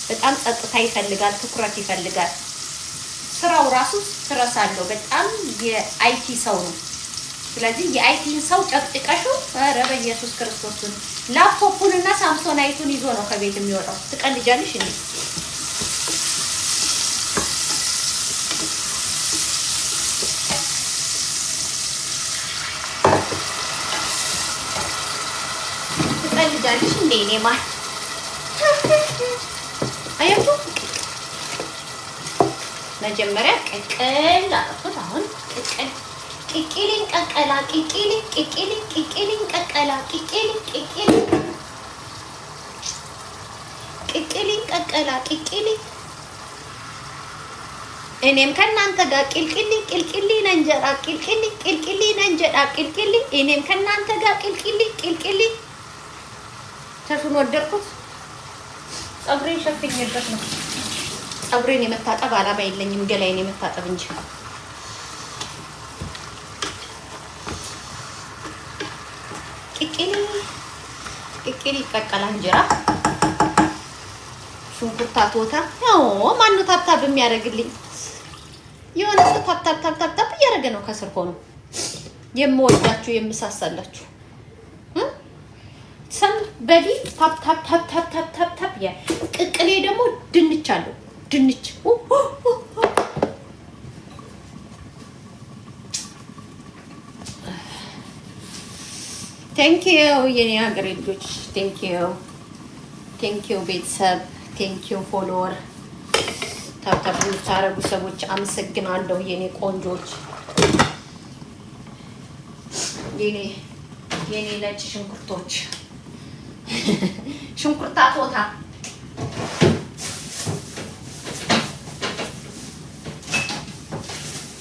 በጣም ጸጥታ ይፈልጋል፣ ትኩረት ይፈልጋል። ስራው ራሱ ስትረስ አለው። በጣም የአይቲ ሰው ነው። ስለዚህ የአይቲን ሰው ጨቅጭቀሹ ኧረ በኢየሱስ ክርስቶስ ላፕቶፑንና ሳምሶናይቱን ይዞ ነው ከቤት የሚወጣው። ትቀልጃለሽ እንዴ? ትቀልጃለሽ እንዴ? እኔ ማን አያችሁ? መጀመሪያ ቅቅል አጥቶት አሁን ቅቅል ቅቅልን ቀቀላ ቅቅልን ቀቀላ ቅቅልን ቀቀላ ቅቅልን እኔም ከናንተ ጋር ቅልቅል እንጀራ ቅልቅል እንጀራ ቅልቅል እኔም ከናንተ ጋር ቅልቅል ተሹን ወደድኩት። ፀጉሬን ሸፍኜበት ነው። ፀጉሬን የመታጠብ አላማ የለኝም፣ ገላዬን የመታጠብ እንጂ። ቅቅል ይቀቀላ እንጀራ ሽንኩርት አትወታ። ያው ማነው ታብታብ የሚያደርግልኝ? የሆነ ሰው ታብታብ እያደረገ ነው ከስር ሆኖ። የምወዳችሁ የምሳሳላችሁ ሰንበዲ ታብ ያ ቅቅሌ ደግሞ ድንች አለው። ድንች ቴንኪው የኔ ሀገሬ ልጆች፣ ቴንኪው ቤተሰብ፣ ቴንኪው ፎሎወር ታብታብ የምታረጉ ሰዎች አመሰግናለሁ። የኔ ቆንጆች፣ የኔ ነጭ ሽንኩርቶች፣ ሽንኩርት አትወታ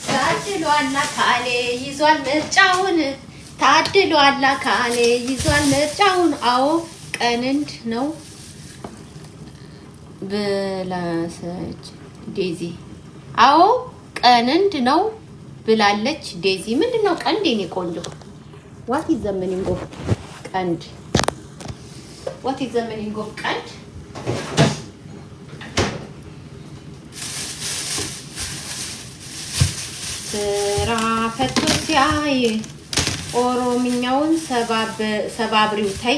ታድሏል አካሌ ይዟል ምርጫውን፣ ታድሏል አካሌ ይዟል ምርጫውን። አዎ ቀንንድ ነው ብላሰች ዴዚ። አዎ ቀንንድ ነው ብላለች ዴዚ። ምንድነው ቀንድ? የኔ ቆንጆ ዋት ኢዝ ዘ ሚኒንግ ኦፍ ቀንድ? ዋት ኢዝ ዘ ሚኒንግ ኦፍ ቀንድ? ስራ ፈቶ ሲያይ ኦሮምኛውን ሰባብሪው ታይ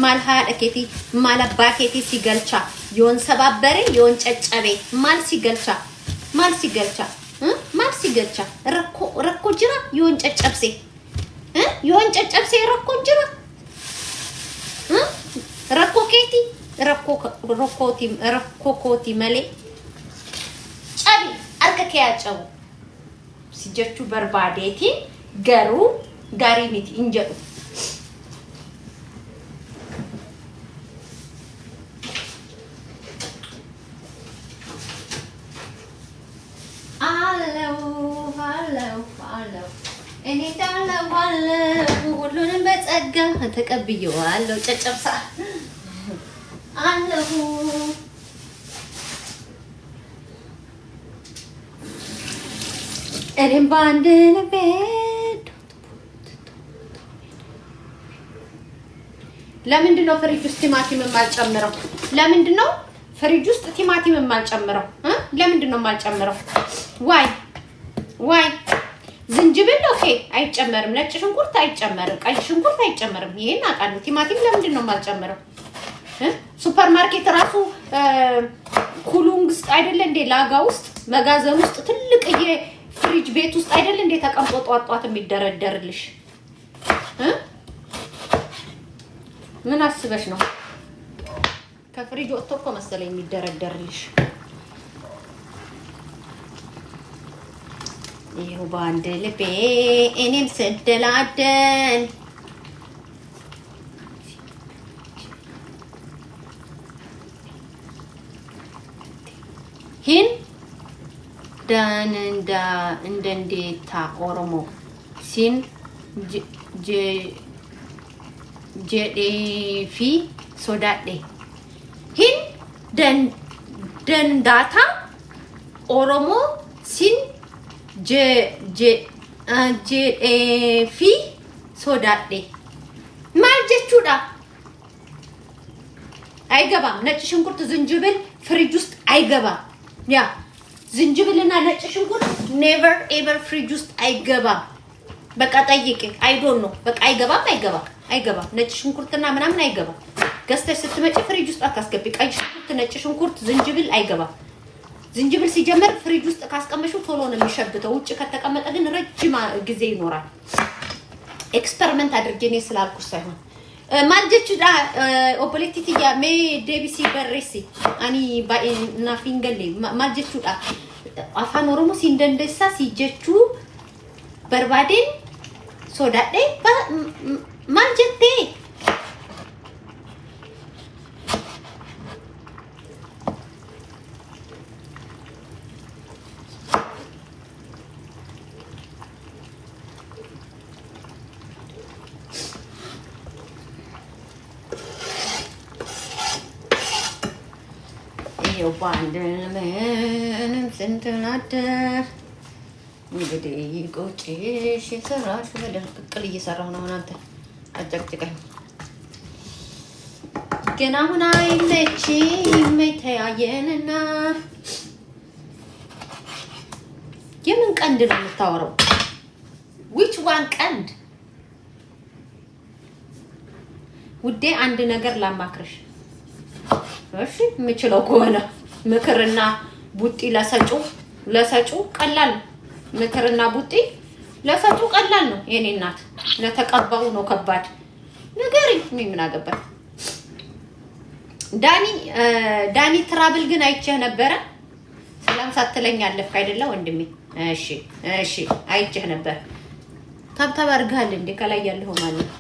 ማል ሃለኬቲ ማል ባኬቲ ሲገልቻ ዮን ሰባበሬ ዮን ጨጨቤ ማል ሲገልቻ ረኮ ጅራ ዮን ጨጨብሴ ዮን ጨጨብሴ ረኮ ጅራ ረኮኬቲ ረኮኮቲ መሌ ጨቢ አርከከ ያጨው ሲጀቹ በርባዴቲ ገሩ ጋሪኒቲ እንጀሩ አለው እኔ ታለዋለሁ ሁሉንም በጸጋ ተቀብዬዋለሁ። ጨጨብሳ አለሁ እኔም በአንድ ልቤ። ለምንድን ነው ፍሪጅ ውስጥ ቲማቲም የማልጨምረው? ለምንድን ነው ፍሪጅ ውስጥ ቲማቲም የማልጨምረው? ለምንድን ነው የማልጨምረው? ዋይ ዝንጅብል ኦኬ አይጨመርም፣ ነጭ ሽንኩርት አይጨመርም፣ ቀይ ሽንኩርት አይጨመርም። ይሄን አውቃለሁ። ቲማቲም ለምንድን ነው የማልጨምረው? ሱፐር ማርኬት ራሱ ኩሉንግ ውስጥ አይደለ እንዴ? ላጋ ውስጥ መጋዘን ውስጥ ትልቅዬ ፍሪጅ ቤት ውስጥ አይደለ እንዴ? ተቀምጦ ጧጧት የሚደረደርልሽ ምን አስበሽ ነው? ከፍሪጅ ወጥቶ እኮ መሰለኝ የሚደረደርልሽ። ይኸው በአንድ ልቤ እኔም ስደላደል ሂን ዳንንዳ እንደንዴታ ኦሮሞ ሲን ጀዴፊ ሶዳዴ ሂን ደንዳታ ኦሮሞ ሲን ጀዴፊ ሶዳዴ ማል ጀቹዳ አይገባም። ነጭ ሽንኩርት፣ ዝንጅብል ፍሪጅ ውስጥ አይገባም። ያ ዝንጅብልና ነጭ ሽንኩርት ኔቨር ኤቨር ፍሪጅ ውስጥ አይገባም። በቃ ጠይቄ አይ ዶንት ኖ በቃ አይገባም። ነጭ ሽንኩርትና ምናምን አይገባም። ገዝተሽ ስትመጪ ፍሪጅ ውስጥ አታስገቢ። ቀይ ሽንኩርት፣ ነጭ ሽንኩርት፣ ዝንጅብል አይገባም። ዝንጅብል ሲጀመር ፍሪጅ ውስጥ ካስቀመሽው ቶሎ ነው የሚሸብተው። ውጭ ከተቀመጠ ግን ረጅም ጊዜ ይኖራል። ኤክስፐሪመንት አድርጌ እኔ ስላልኩሽ ሳይሆን ማልጀቹዳ ኦፖሌቲቲያ ሜ ዴቢሲ በሬሲ አኒ ባኢና ፊንገሌ ማልጀቹዳ አፋን ኦሮሞ ሲንደንደሳ ሲጀቹ በርባዴን ሶዳዴ ማልጀቴ ባንድንም ስንትናደር እንግዲህ ቁጭሽ የሰራሽ በደል ቅቅል እየሰራሁ ነው። አንተ አጨቅጭቀኝ ግን አሁን አይመችም። ተያየንና የምን ቀንድ ነው የምታወራው? which one ቀንድ ውዴ? አንድ ነገር ላማክርሽ እሺ? የምችለው ከሆነ ምክርና ቡጢ ለሰጩ ቀላል ነው። ምክርና ቡጢ ለሰጩ ቀላል ነው። የኔ እናት ለተቀባው ነው ከባድ ነገር። ምን አገባኝ? ዳኒ ትራብል ግን አይቼህ ነበረ። ሰላም ሳትለኝ አለፍክ አይደለ ወንድሜ? እሺ አይቼህ ነበር። ታብታብ አድርገሃል እንዴ? ከላይ ያለው ማለት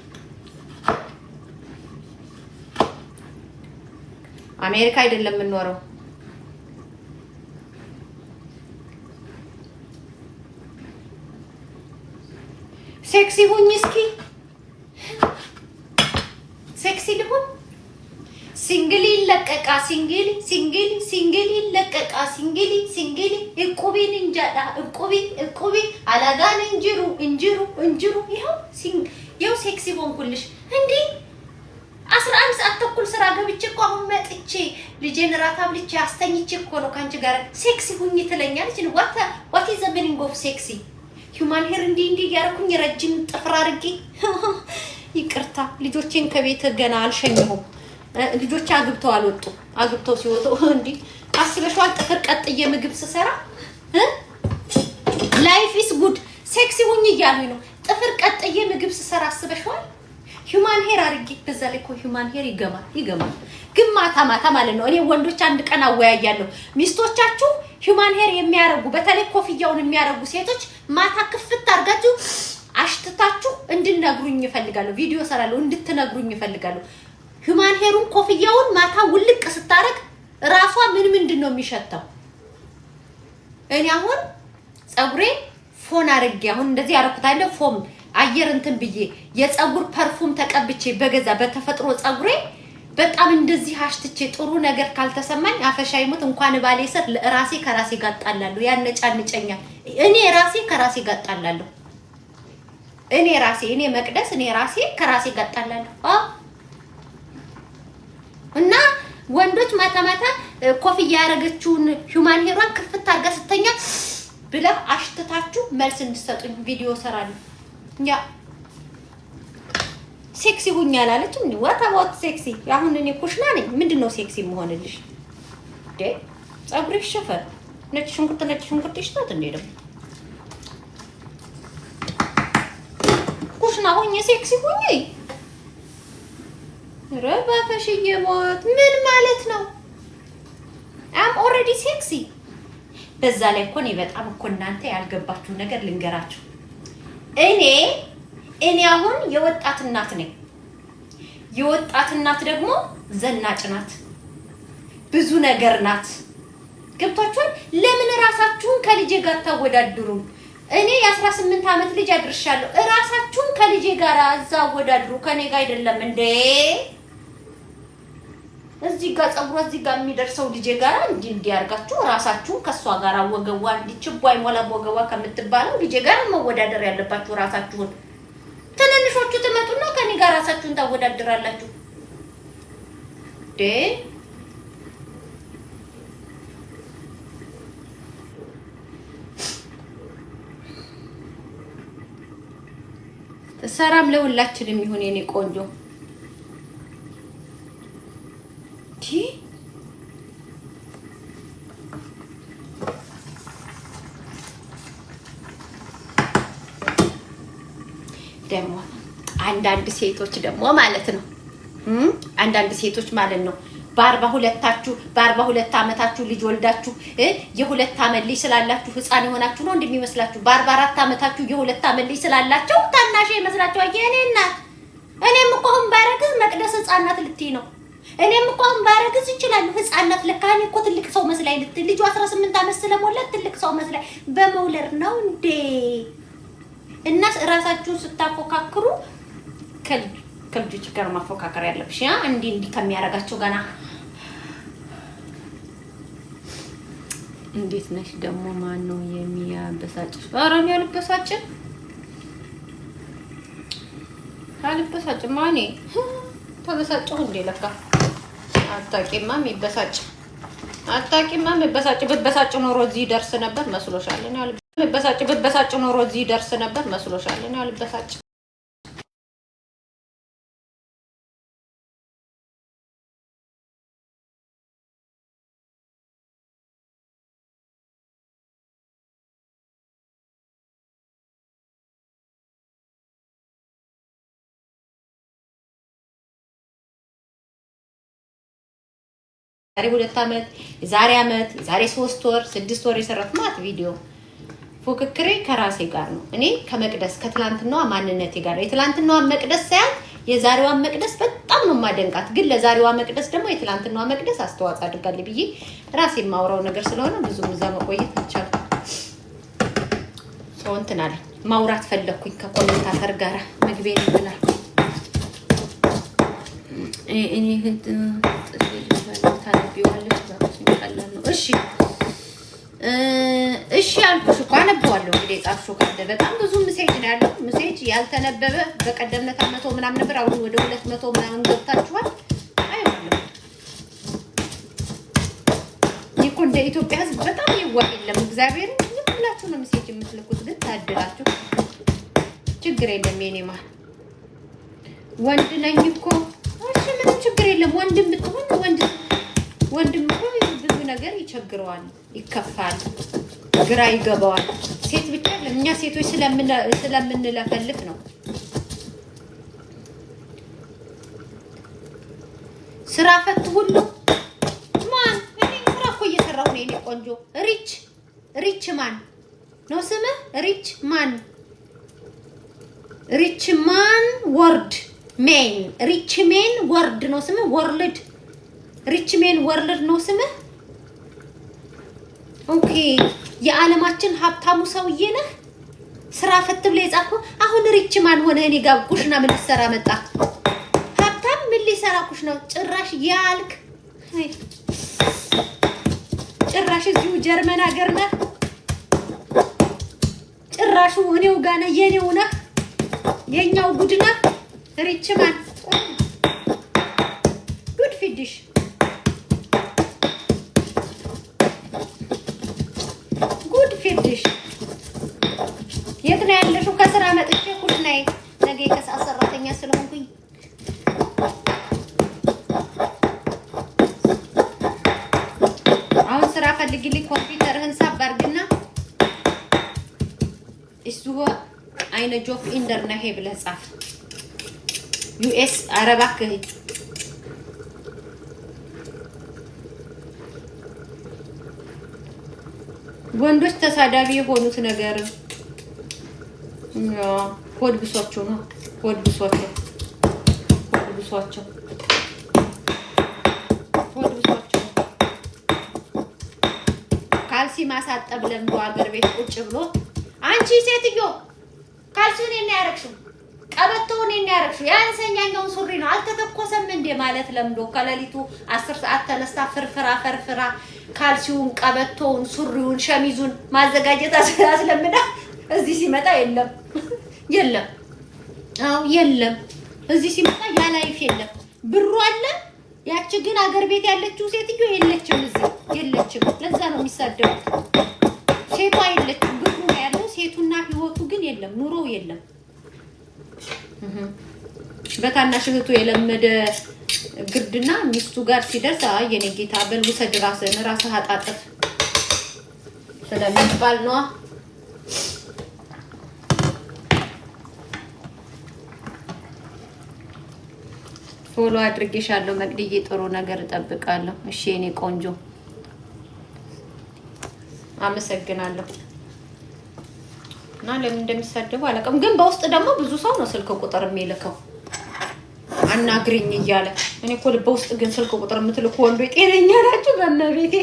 አሜሪካ አይደለም የምንኖረው። ሴክሲ ሁኝ እስኪ። ሴክሲ ልሁን። ሲንግሊ ለቀቃ ሲንግሊ ለቀቃ ሲንግሊ እቁቢን እንጃዳ እቁቢ አላጋን እንጅሩ ይኸው ሴክሲ ሆንኩልሽ እንዴ! 11 ሰዓት ተኩል ስራ ገብቼ እኮ አሁን መጥቼ ልጄን ራት አብልቼ አስተኝቼ እኮ ነው ካንቺ ጋር ሴክሲ ሁኝ ትለኛለች። what is the meaning of sexy? human hair እንዲህ ያረኩኝ ረጅም ጥፍር አድርጌ ይቅርታ ልጆቼን ከቤት ገና አልሸኘሁም። ልጆች አግብተው አልወጡ። አግብተው ሲወጡ እንዲህ አስበሽዋል? ጥፍር ቀጥዬ ምግብ ስሰራ ላይፍ ኢስ ጉድ ሴክሲ ሁኝ እያሉኝ ነው። ጥፍር ቀጥዬ ምግብ ስሰራ አስበሽዋል? ሂውማን ሄር አድርጌ በዛ ላይ እኮ ሂውማን ሄር ይገማል። ግን ማታ ማለት ነው። እኔ ወንዶች አንድ ቀን አወያያለሁ። ሚስቶቻችሁ ሂውማን ሄር የሚያረጉ በተለይ ኮፍያውን የሚያረጉ ሴቶች ማታ ክፍት አድርጋችሁ አሽትታችሁ እንድትነግሩኝ ይፈልጋሉ። ቪዲዮ ሰራለሁ እንድትነግሩኝ ይፈልጋሉ። ሂውማን ሄሩን ኮፍያውን ማታ ውልቅ ስታረግ ራሷ ምንድን ነው የሚሸተው? እኔ አሁን ፀጉሬ ፎን አድርጌ አሁን እንደዚህ አረኩታለሁ። ፎም አየር እንትን ብዬ የፀጉር ፐርፉም ተቀብቼ በገዛ በተፈጥሮ ፀጉሬ በጣም እንደዚህ አሽትቼ ጥሩ ነገር ካልተሰማኝ አፈሻይሙት እንኳን ባሌ ሰር ለራሴ ከራሴ ጋር ጣላለሁ። ያነጫንጨኛል። እኔ ራሴ ከራሴ ጋር ጣላለሁ። እኔ መቅደስ ራሴ ከራሴ ጋር ጣላለሁ። እና ወንዶች ማታ ኮፍያ ያረገችውን ሂውማን ሄሯን ክፍት አድርጋ ስተኛ ብላ አሽትታችሁ መልስ እንድትሰጡኝ ቪዲዮ ሰራለሁ። ያ ሴክሲ ሁኝ ያላለች ምን what about ሴክሲ? አሁን እኔ ኩሽና ነኝ። ምንድነው ሴክሲ መሆንልሽ? ፀጉርሽ ሸፈር ነጭ ሽንኩርት ይሽታት እንዴ? ደግሞ ኩሽና ሁኝ ሴክሲ ሁኝ ረባፈሽዬ ሞት ምን ማለት ነው? I'm already sexy። በዛ ላይ እኮ እኔ በጣም እኮ እናንተ ያልገባችሁ ነገር ልንገራችሁ። እኔ አሁን የወጣት እናት ነኝ። የወጣት እናት ደግሞ ዘናጭ ናት፣ ብዙ ነገር ናት። ገብታችኋል? ለምን ራሳችሁን ከልጄ ጋር ታወዳድሩ? እኔ የ18 ዓመት ልጅ አድርሻለሁ። ራሳችሁን ከልጄ ጋር አዛወዳድሩ። ከኔ ጋር አይደለም እንዴ? እዚህ ጋር ፀጉሯ እዚህ ጋር የሚደርሰው ልጄ ጋር እንዲያርጋችሁ ራሳችሁን ከሷ ጋር ወገዋ እንዲችባይ ሞላ ወገዋ ከምትባለው ልጄ ጋር መወዳደር ያለባችሁ ራሳችሁን። ትንንሾቹ ትመጡና ከኔ ጋር ራሳችሁን ታወዳድራላችሁ። ዴ ሰላም ለሁላችንም ይሁን የኔ ቆንጆ ደግሞ አንዳንድ ሴቶች ደግሞ ማለት ነው አንዳንድ ሴቶች ማለት ነው በ42 አመታችሁ ልጅ ወልዳችሁ የ2 አመት ልጅ ስላላችሁ ህፃን የሆናችሁ ነው እንደሚመስላችሁ በ44 አመታችሁ የ2 አመት ልጅ ስላላችሁ ታናሽ ይመስላችሁ የኔ እናት እኔም እኮ አሁን ባረግዝ መቅደስ ህፃናት ልትይ ነው እኔም እኮ አሁን ባረግዝ ይችላል ህፃናት ለካኔ እኮ ትልቅ ሰው መስላይ ልትይ ልጅ 18 አመት ስለሞላት ትልቅ ሰው መስላይ በመውለድ ነው እንዴ እና ራሳችሁን ስታፎካክሩ ከልጆች ጋር ማፎካከር ያለብሽ ያ እንዲ ከሚያረጋቸው ገና እንዴት ነሽ ደግሞ ማን ነው የሚያበሳጭ አራም ያልበሳጭ ካልበሳጭ ማኔ ተበሳጭው እንዴ ለካ አጣቂማ የሚበሳጭ በበሳጭ ኖሮ እዚህ ደርስ ነበር መስሎሻል እኔ በበሳጭ ኖሮ እዚህ ደርስ ነበር መስሎሻል እኔ አልበሳጭ ዛሬ አመት ዛሬ 3 ወር 6 ወር የሰራት ማለት ቪዲዮ ፉክክሬ ከራሴ ጋር ነው እኔ ከመቅደስ ከትላንትናዋ ማንነቴ ጋር የትላንትናዋ መቅደስ ሳይሆን የዛሬዋ መቅደስ በጣም ነው ማደንቃት ግን ለዛሬዋ መቅደስ ደግሞ የትላንትናዋ መቅደስ አስተዋጽኦ አድርጋለች ብዬ ራሴ የማወራው ነገር ስለሆነ ብዙም እዛ መቆየት ይቻላል ሰው እንትን አለ ማውራት ፈለኩኝ ከኮሜንታተር ጋር መግቢያ ይላል እኔ ታነቢዋለሽ ባክሽ ይቀላል ነው እሺ አልኩሽ እኮ አነበዋለሁ እንግዲህ ጻፍሽው ካለ በጣም ብዙ ሜሴጅ ነው ያለው ሜሴጅ ያልተነበበ በቀደምነት 100 ምናምን ነበር አሁን ወደ 200 ምናምን ገብታችኋል አይሆንም ይኮ እንደ ኢትዮጵያ ህዝብ በጣም ይዋል የለም እግዚአብሔር ሁላችሁ ነው ሜሴጅ የምትልኩት ግን ታድላችሁ ችግር የለም የኔ ማር ወንድ ነኝ እኮ እሺ ምንም ችግር የለም ወንድም ብትሆን ወንድም እኮ ብዙ ነገር ይቸግረዋል ይከፋል ግራ ይገባዋል ሴት ብቻ ለኛ ሴቶች ስለምንለፈልፍ ነው ስራ ፈት ሁሉ ማን እኔ ስራ እኮ እየሰራሁ ነው እኔ ቆንጆ ሪች ማን ነው ስምህ ሪች ማን ወርድ ሜን ሪች ሜን ወርድ ነው ስምህ ወርልድ ሪች ሜን ወርልድ ነው ስምህ ኦኬ የዓለማችን ሀብታሙ ሰውዬ ነህ ስራ ፈት ብለ የጻፈው አሁን ሪች ማን ሆነ እኔ ጋር ኩሽና ምን ልሰራ መጣ ሀብታም ምን ሊሰራ ኩሽና ጭራሽ ያልክ ጭራሽ እዚሁ ጀርመን ሀገር ነህ ጭራሹ እኔው ጋር ነህ የኔው ነህ የኛው ጉድ ነህ ሪች ማን ጉድ ፊዲሽ ፊድሽ የት ነው ያለሽው ከስራ መጥቼ ኩሽናዬ ነገ ከሰዓት ሰራተኛ ስለሆንኩኝ አሁን ስራ ፈልግልኝ ኮምፒውተርህን ሳባርግና እሱ አይነ ጆፍ ኢንደርና ሄ ብለህ ጻፍ ዩኤስ አረባክ ወንዶች ተሳዳቢ የሆኑት ነገር ሆድ ብሷቸው ነው ሆድ ብሷቸው ካልሲ ማሳጠብ ለምዶ አገር ቤት ቁጭ ብሎ አንቺ ሴትዮ ካልሲውን እኔ ያረክሽው ቀበቶውን እኔ ያረክሽው ያንሰኛኛው ሱሪ ነው አልተተኮሰም እንደ ማለት ለምዶ ከሌሊቱ 10 ሰዓት ተነስታ ፍርፍራ ካልሲውን ቀበቶውን ሱሪውን ሸሚዙን ማዘጋጀት አስለምዳ እዚህ ሲመጣ የለም አው የለም እዚህ ሲመጣ ያ ላይፍ የለም ብሩ አለ ያቺ ግን አገር ቤት ያለችው ሴትዮ የለችም፣ እዚህ የለችም። ለዛ ነው የሚሳደቡት። ሴቷ የለችም፣ ብሩ ነው ያለው ሴቱና ህይወቱ ግን የለም፣ ኑሮ የለም። በታናሽ እህቱ የለመደ ግርድና ሚስቱ ጋር ሲደርስ የኔ ጌታ በል ውሰድ ራስህ አጣጥፍ ስለሚባል ነው። ፎሎ አድርጌሻለሁ መቅድዬ፣ ጥሩ ነገር እጠብቃለሁ። እሺ የኔ ቆንጆ አመሰግናለሁ። እና ለምን እንደሚሳደቡ አላውቅም፣ ግን በውስጥ ደግሞ ብዙ ሰው ነው ስልክ ቁጥር የሚልከው አናግሪኝ እያለ። እኔ እኮ በውስጥ ግን ስልክ ቁጥር የምትልኩ ወንዶች ጤነኛ ናችሁ? በእመቤቴ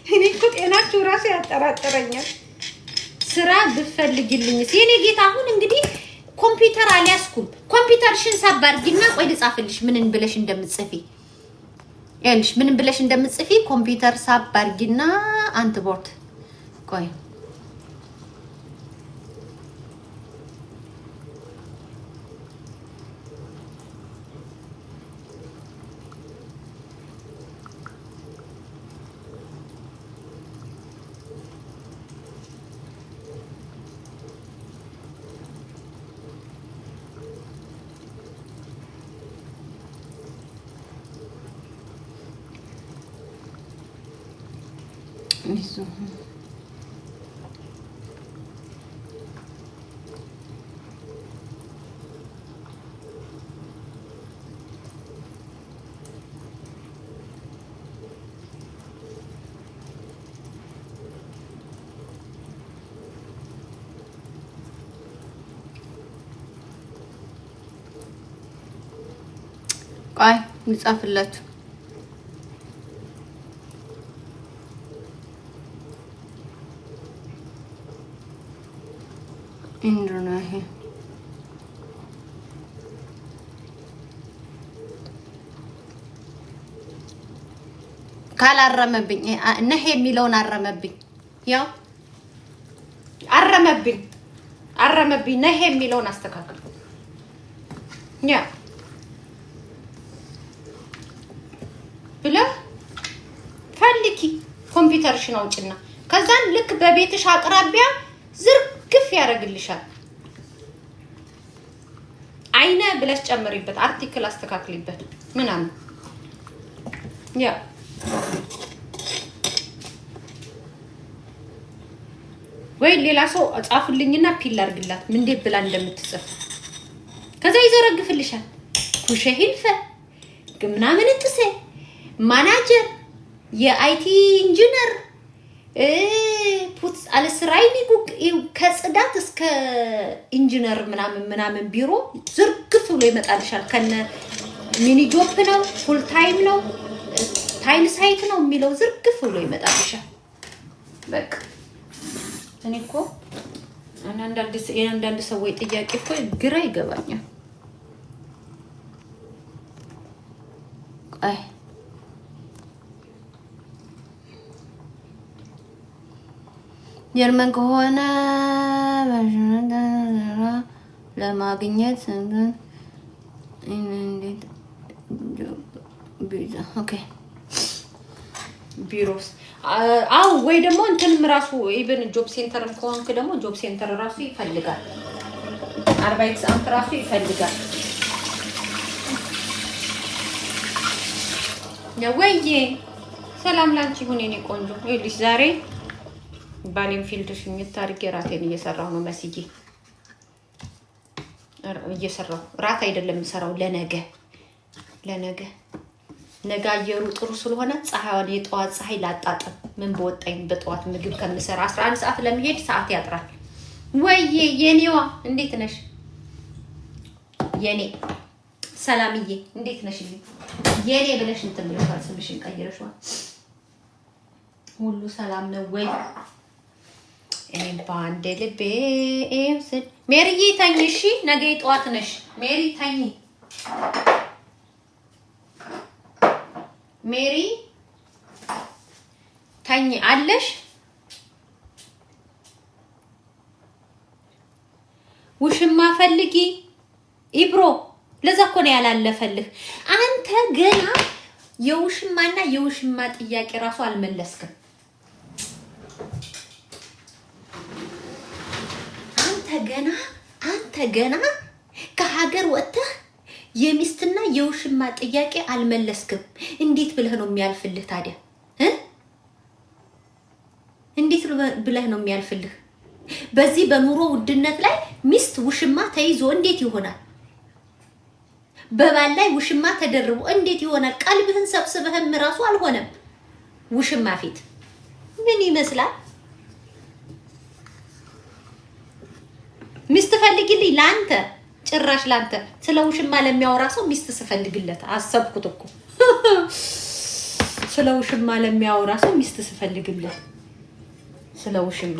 እኔ እኮ ጤናችሁ ራሱ ያጠራጥረኛል። ስራ ብፈልግልኝ የኔ ጌታ። አሁን እንግዲህ ኮምፒውተር አልያዝኩም። ኮምፒውተርሽን ሳብ አድርጊና ቆይ ልጻፍልሽ ምን ብለሽ እንደምትጽፊ ያልሽ ምን ብለሽ እንደምትጽፊ ኮምፒውተር ሳብ አድርጊና አንትቦርድ ቆይ isso. Ai, ልጻፍላችሁ ኢንድሮናሂ ካላረመብኝ ነህ የሚለውን አረመብኝ። ያው አረመብኝ ነህ የሚለውን አስተካክል። ያ ብለ ፈልጊ ኮምፒውተርሽን አውጭና ከዛን ልክ በቤትሽ አቅራቢያ ዝርግፍ ያደርግልሻል። አይነ ብለሽ ጨምሪበት፣ አርቲክል አስተካክሊበት ምናምን። ያ ወይ ሌላ ሰው ጻፍልኝና ፒል አድርግላት ምን እንዴት ብላ እንደምትጽፍ ከዛ ይዘረግፍልሻል። ኩሸሂልፈ ግምናምን እንትሰ ማናጀር የአይቲ ኢንጂነር ፑትስ አለስራይኒ ጉቅ ከጽዳት እስከ ኢንጂነር ምናምን ቢሮ ዝርግፍ ብሎ ይመጣልሻል። ከነ ሚኒ ጆብ ነው ፉል ታይም ነው ታይል ሳይት ነው የሚለው ዝርግፍ ብሎ ይመጣልሻል። በቃ እኔ እኮ አንዳንድ ሰዎች ጥያቄ እኮ ግራ ይገባኛል። አይ ጀርመን ከሆነ ለማግኘት እንዴት ቢዛ ኦኬ ቢሮስ አው ወይ ደግሞ እንትንም ራሱ ኢቭን ጆብ ሴንተርም ከሆንክ ደግሞ ጆብ ሴንተር ራሱ ይፈልጋል። አርባይት ሰዓት ራሱ ይፈልጋል። ያወዬ ሰላም ላንቺ ሁኔ እኔ ቆንጆ ይልሽ ዛሬ ባሌን ፊልድ ሽኝት ታሪክ ራቴን እየሰራው ነው መስዬ እየሰራው ራት አይደለም የምሰራው ለነገ ነገ አየሩ ጥሩ ስለሆነ ፀሐይዋን የጠዋት ፀሐይ ላጣጥም ምን በወጣኝ በጠዋት ምግብ ከምሰራ 11 ሰዓት ለመሄድ ሰዓት ያጥራል። ወይዬ የኔዋ እንዴት ነሽ የኔ ሰላምዬ እንዴት ነሽ የኔ ብለሽ እንትን ብለሻል ስምሽን ቀይረሽዋል። ሁሉ ሰላም ነው ወይ? እኔም ባንዴ ልቤ ኤምስል ሜሪዬ ተኝ እሺ ነገ ጠዋት ነሽ ሜሪ ተኝ ሜሪ ተኝ አለሽ ውሽማ ፈልጊ ኢብሮ ለዛ እኮ ነው ያላለፈልህ አንተ ገና የውሽማና የውሽማ ጥያቄ ራሱ አልመለስክም። አንተ ገና ከሀገር ወጥተህ የሚስትና የውሽማ ጥያቄ አልመለስክም። እንዴት ብለህ ነው የሚያልፍልህ ታዲያ? እንዴት ብለህ ነው የሚያልፍልህ? በዚህ በኑሮ ውድነት ላይ ሚስት ውሽማ ተይዞ እንዴት ይሆናል? በባል ላይ ውሽማ ተደርቦ እንዴት ይሆናል? ቀልብህን ሰብስበህም ራሱ አልሆነም። ውሽማ ፊት ምን ይመስላል? ሚስት ፈልግልኝ ላንተ፣ ጭራሽ ላንተ ስለ ውሽማ ለሚያወራ ሰው ሚስት ስፈልግለት አሰብኩት እኮ። ስለ ውሽማ ለሚያወራ ሰው ሚስት ስፈልግለት፣ ስለ ውሽማ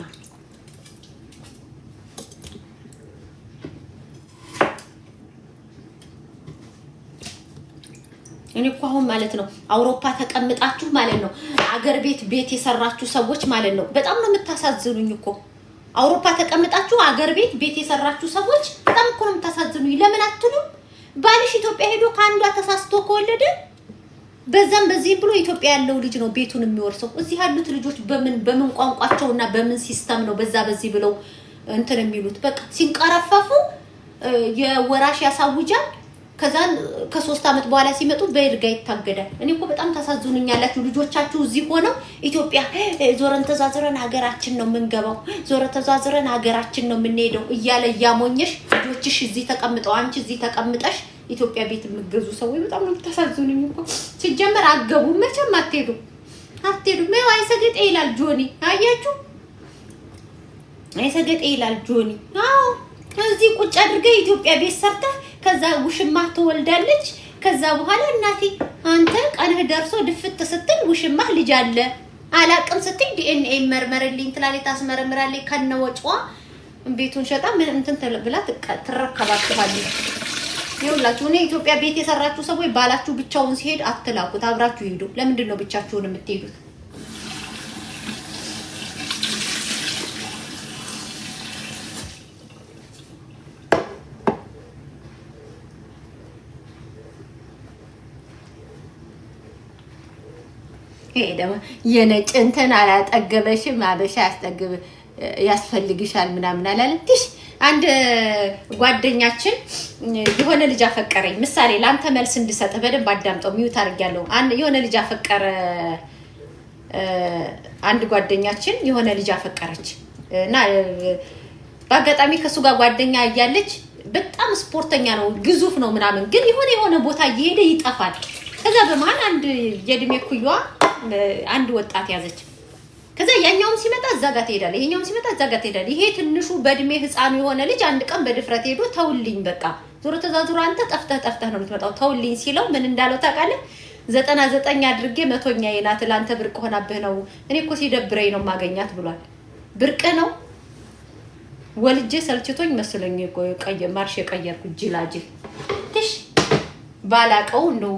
እኔ እኮ አሁን ማለት ነው አውሮፓ ተቀምጣችሁ ማለት ነው አገር ቤት የሰራችሁ ሰዎች ማለት ነው በጣም ነው የምታሳዝኑኝ እኮ። አውሮፓ ተቀምጣችሁ አገር ቤት የሰራችሁ ሰዎች በጣም እኮ ነው የምታሳዝኑኝ። ለምን አትሉም? ባልሽ ኢትዮጵያ ሄዶ ከአንዷ ተሳስቶ ከወለደ በዛም በዚህ ብሎ ኢትዮጵያ ያለው ልጅ ነው ቤቱን የሚወርሰው። እዚህ ያሉት ልጆች በምን ቋንቋቸውና በምን ሲስተም ነው በዚህ ብለው እንትን የሚሉት? በቃ ሲንቀረፈፉ የወራሽ ያሳውጃል። ከዛን ከ3 አመት በኋላ ሲመጡ በይርጋ ይታገዳል። እኔ እኮ በጣም ታሳዝኑኛላችሁ። ልጆቻችሁ እዚህ ሆነው ኢትዮጵያ ዞረን ተዛዝረን ሀገራችን ነው የምንገባው፣ ዞረን ተዛዝረን ሀገራችን ነው የምንሄደው እያለ ያሞኘሽ ልጆችሽ እዚህ ተቀምጠው አንቺ እዚህ ተቀምጠሽ ኢትዮጵያ ቤት የምትገዙ ሰዎች በጣም ነው ታሳዝኑኝ እኮ። ሲጀመር አገቡ መቼም አትሄዱም። ምን አይሰገጤ ይላል ጆኒ። አያችሁ አይሰገጤ ይላል ጆኒ። አዎ እዚህ ቁጭ አድርገህ ኢትዮጵያ ቤት ሰርተህ ከዛ ውሽማ ትወልዳለች። ከዛ በኋላ እናቴ አንተ ቀንህ ደርሶ ድፍት ስትል ውሽማ ልጅ አለ አላቅም ስትይ ዲኤንኤ መርመርልኝ ትላለች፣ ታስመረምራለች ከነወጪዋ ቤቱን ሸጣ ምን እንትን ብላ ትረከባችኋለች። ይኸውላችሁ እኔ ኢትዮጵያ ቤት የሰራችሁ ሰዎች ባላችሁ ብቻውን ሲሄድ አትላኩት፣ አብራችሁ ሄዱ። ለምንድን ነው ብቻችሁን የምትሄዱት? ይሄ ደግሞ የነጭ እንትን አላጠገበሽም አበሻ ያስፈልግሻል ምናምን አላለትሽ። አንድ ጓደኛችን የሆነ ልጅ አፈቀረኝ። ምሳሌ ላንተ መልስ እንድሰጥ በደንብ አዳምጠው። ሚውት አድርጊያለሁ። የሆነ ልጅ አፈቀረ። አንድ ጓደኛችን የሆነ ልጅ አፈቀረች እና በአጋጣሚ ከሱ ጋር ጓደኛ እያለች በጣም ስፖርተኛ ነው፣ ግዙፍ ነው ምናምን፣ ግን የሆነ ቦታ እየሄደ ይጠፋል። ከዛ በመሀል አንድ የእድሜ ኩያዋ አንድ ወጣት ያዘች። ከዛ ያኛውም ሲመጣ እዛ ጋር ትሄዳለች፣ ይሄኛውም ሲመጣ እዛ ጋር ትሄዳለች። ይሄ ትንሹ በእድሜ ህፃኑ የሆነ ልጅ አንድ ቀን በድፍረት ሄዶ ተውልኝ፣ በቃ ዞሮ ተዛዙሮ አንተ ጠፍተህ ነው የምትመጣው ተውልኝ ሲለው ምን እንዳለው ታውቃለህ? 99 አድርጌ 100ኛ የናት ለአንተ ብርቅ ሆናብህ ነው። እኔ እኮ ሲደብረኝ ነው ማገኛት ብሏል። ብርቅ ነው ወልጄ ሰልችቶኝ መስለኝ ማርሽ የቀየርኩ ጅላጅል ትሽ ባላቀው እንደው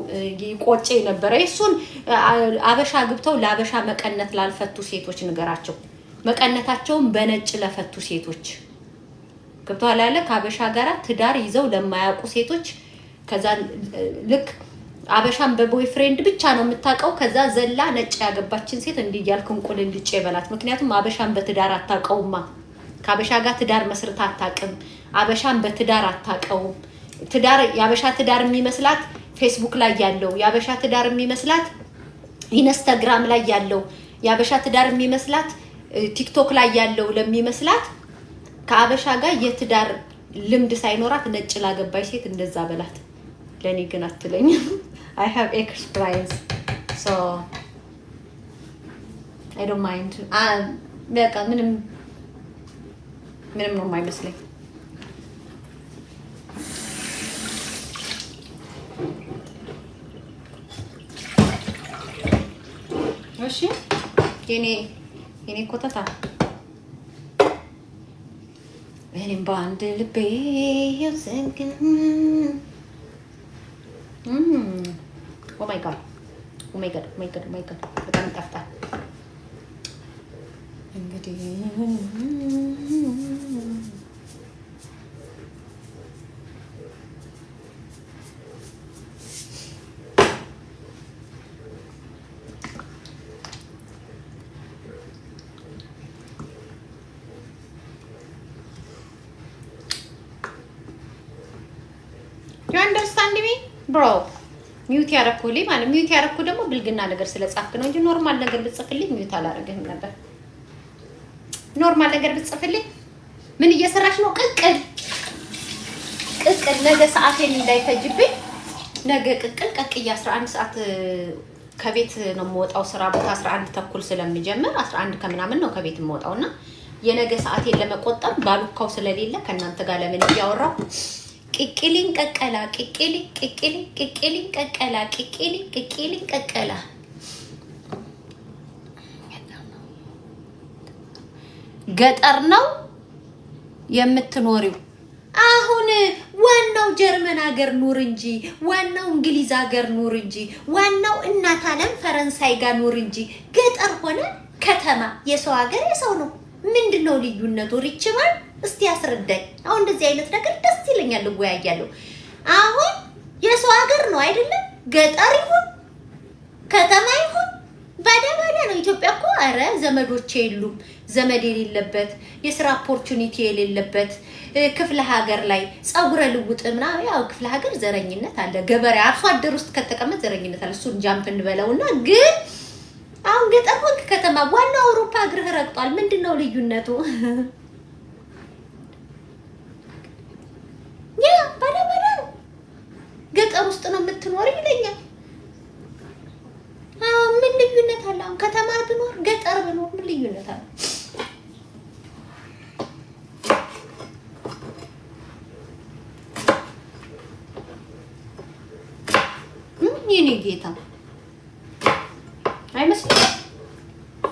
ቆጬ ነበረ። እሱን አበሻ ግብተው ለአበሻ መቀነት ላልፈቱ ሴቶች ንገራቸው። መቀነታቸውን በነጭ ለፈቱ ሴቶች ግብተዋል አለ ከአበሻ ጋራ ትዳር ይዘው ለማያውቁ ሴቶች ከዛ ልክ አበሻን በቦይፍሬንድ ብቻ ነው የምታውቀው። ከዛ ዘላ ነጭ ያገባችን ሴት እንዲያልክ እንቁልልጭ ይበላት። ምክንያቱም አበሻን በትዳር አታውቀውማ። ከአበሻ ጋር ትዳር መስርታ አታውቅም። አበሻን በትዳር አታውቀውም። ትዳር ያበሻ ትዳር የሚመስላት ፌስቡክ ላይ ያለው፣ ያበሻ ትዳር የሚመስላት ኢንስታግራም ላይ ያለው፣ ያበሻ ትዳር የሚመስላት ቲክቶክ ላይ ያለው ለሚመስላት ከአበሻ ጋር የትዳር ልምድ ሳይኖራት ነጭ ላገባይ ሴት እንደዛ በላት። ለኔ ግን አትለኝም። I have experience so I don't mind. በቃ ምንም ነው የማይመስለኝ። እሺ የኔ ኮተታ እኔም በአንድ ልቤ ይዘንግን ኦ ማይ ጋድ በጣም ይጣፍጣል። እንግዲህ አንደርስታንድ ሚ ብሮ ሚውት ያረኩልኝ ማለት ሚውት ያረኩ ደግሞ ብልግና ነገር ስለጻፍክ ነው እንጂ ኖርማል ነገር ብጽፍልኝ ሚውት አላረግህም ነበር። ኖርማል ነገር ብጽፍልኝ ምን እየሰራሽ ነው? ቅቅል ነገ ሰዓቴን እንዳይፈጅብኝ ነገ ቅቅል ቀቅዬ 11 ሰዓት ከቤት ነው የምወጣው። ስራ ቦታ 11 ተኩል ስለሚጀምር 11 ከምናምን ነው ከቤት የምወጣውና የነገ ሰዓቴን ለመቆጠብ ባሉካው ስለሌለ ከእናንተ ጋር ለምን እያወራው ቅቅሊን ቀቀላ ገጠር ነው የምትኖሪው? አሁን ዋናው ጀርመን ሀገር ኑር እንጂ ዋናው እንግሊዝ ሀገር ኑር እንጂ ዋናው እናት ዓለም ፈረንሳይ ጋር ኑር እንጂ ገጠር ሆነ ከተማ የሰው ሀገር የሰው ነው። ምንድነው ልዩነቱ? ሪችማን እስቲ ያስረዳኝ። አሁን እንደዚህ አይነት ነገር ደስ ይለኛል፣ እወያያለሁ። አሁን የሰው ሀገር ነው አይደለም? ገጠር ይሁን ከተማ ይሁን ባዳ ነው። ኢትዮጵያ እኮ አረ ዘመዶቼ የሉም፣ ዘመድ የሌለበት የስራ ኦፖርቹኒቲ የሌለበት ክፍለ ሀገር ላይ ጸጉረ ልውጥ ምናምን ያው ክፍለ ሀገር ዘረኝነት አለ። ገበሬ አርሶ አደር ውስጥ ከተቀመጠ ዘረኝነት አለ። እሱን ጃምፕ እንበለውና ግን አሁን ገጠር ሆንክ ከተማ ዋናው አውሮፓ እግርህ ረግጧል። ምንድነው ልዩነቱ? ያ ባዳ ገጠር ውስጥ ነው የምትኖር ይለኛል። ምን ልዩነት አለ? አሁን ከተማ ብኖር ገጠር ብኖር ምን ልዩነት አለ? የኔ ጌታ አይመስልም?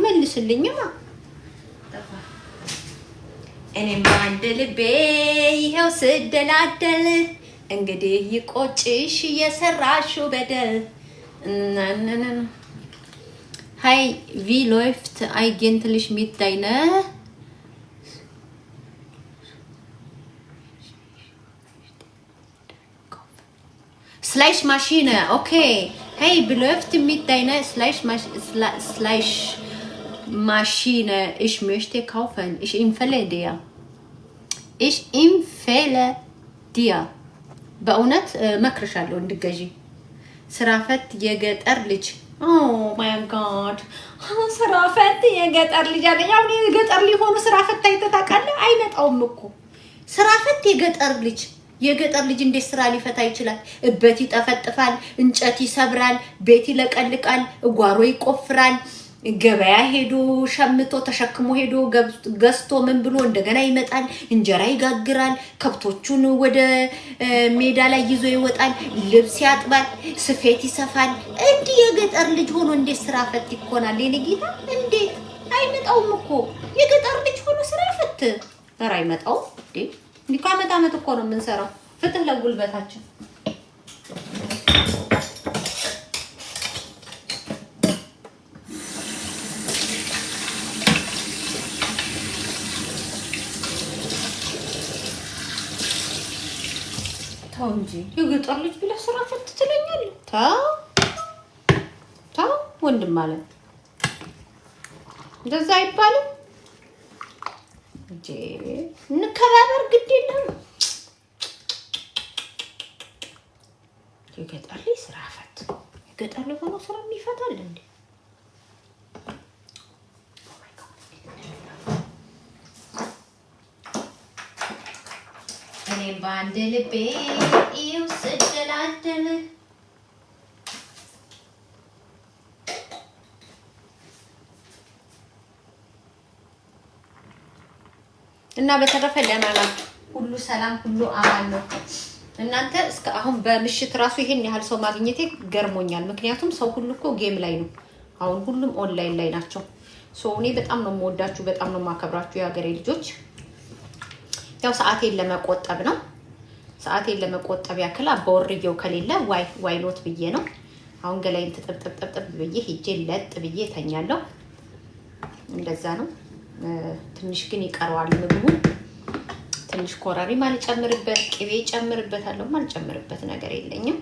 መልስልኝማ። እኔም አንድ ልቤ ይሄው ስደላደል እንግዲህ ይቆጭሽ የሰራሽው በደል። Hi, wie läuft eigentlich mit deiner Slashmaschine? Okay. Hey, wie läuft mit deiner Slashmaschine? Ich möchte kaufen. Ich empfehle dir. በእውነት መክርሻለሁ እንድገዢ። ስራ ፈት የገጠር ልጅ Oh my God! ስራ ፈት የገጠር ልጅ አለኝ። አሁን የገጠር ሊሆኑ ስራ ፈት አይተታቃለህ? አይመጣውም እኮ ስራ ፈት የገጠር ልጅ እንዴት ስራ ሊፈታ ይችላል? እበት ይጠፈጥፋል፣ እንጨት ይሰብራል፣ ቤት ይለቀልቃል፣ ጓሮ ይቆፍራል፣ ገበያ ሄዶ ሸምቶ ተሸክሞ ሄዶ ገዝቶ ምን ብሎ እንደገና ይመጣል፣ እንጀራ ይጋግራል፣ ከብቶቹን ወደ ሜዳ ላይ ይዞ ይወጣል፣ ልብስ ያጥባል፣ ስፌት ይሰፋል። እንዲህ የገጠር ልጅ ሆኖ እንዴት ስራ ፈት ይኮናል? የኔ ጌታ እንዴት አይመጣውም እኮ የገጠር ልጅ ሆኖ ስራ ፈት ኧረ አይመጣውም እንዴ! እንዲህ ከዓመት እኮ ነው የምንሰራው። ፍትህ ለጉልበታችን። ተው እንጂ የገጠር ልጅ ብለህ ስራ ፈት ትለኛለህ? ተው ወንድም ማለት እንደዛ አይባልም እንጂ እንከባበር ግድ የለም። የገጠር ልጅ ስራ ፈት የገጠር ልጅ ሆኖ ስራ የሚፈታል እንዴ? እኔም በአንድ ልቤ ይኸው ስደላደል እና በተረፈ ለማላ ሁሉ ሰላም ሁሉ አማን ነው። እናንተ እስከ አሁን በምሽት ራሱ ይሄን ያህል ሰው ማግኘቴ ገርሞኛል። ምክንያቱም ሰው ሁሉ እኮ ጌም ላይ ነው። አሁን ሁሉም ኦንላይን ላይ ናቸው። እኔ በጣም ነው የምወዳችሁ፣ በጣም ነው የማከብራችሁ የሀገሬ ልጆች። ያው ሰዓቴን ለመቆጠብ ነው። ሰዓቴን ለመቆጠብ ያክል አባወርየው ከሌለ ዋይ ኖት ብዬ ነው። አሁን ገላይን ተጠብጠብ ብዬ ሄጄ ለጥ ብዬ ተኛለሁ። እንደዛ ነው። ትንሽ ግን ይቀረዋል ምግቡ። ትንሽ ኮራሪማ ልጨምርበት፣ ቅቤ ጨምርበታለሁ። ማልጨምርበት ነገር የለኝም።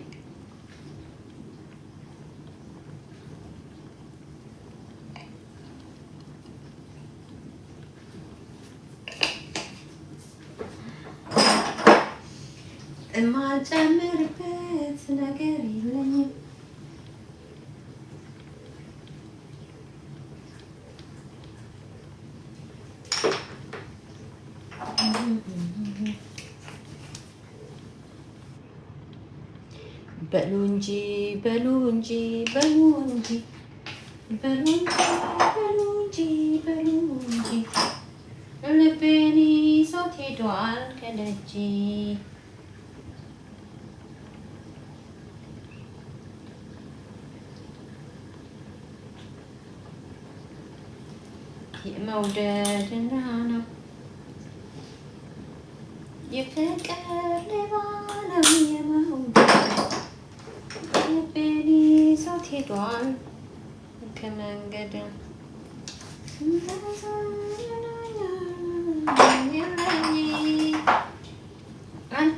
ማልጨምርበት አይነት ነገር የለኝም። በሉ እንጂ በሉ እንጂ በሉ እንጂ በሉ እንጂ በሉ እንጂ ልቤን ይዞት ሄዷል ከደጅ። የመውደድ ነው የፍቅር ሌባ ነው የመውደድ ልቤን ይዞት ሄዷል ከመንገድ።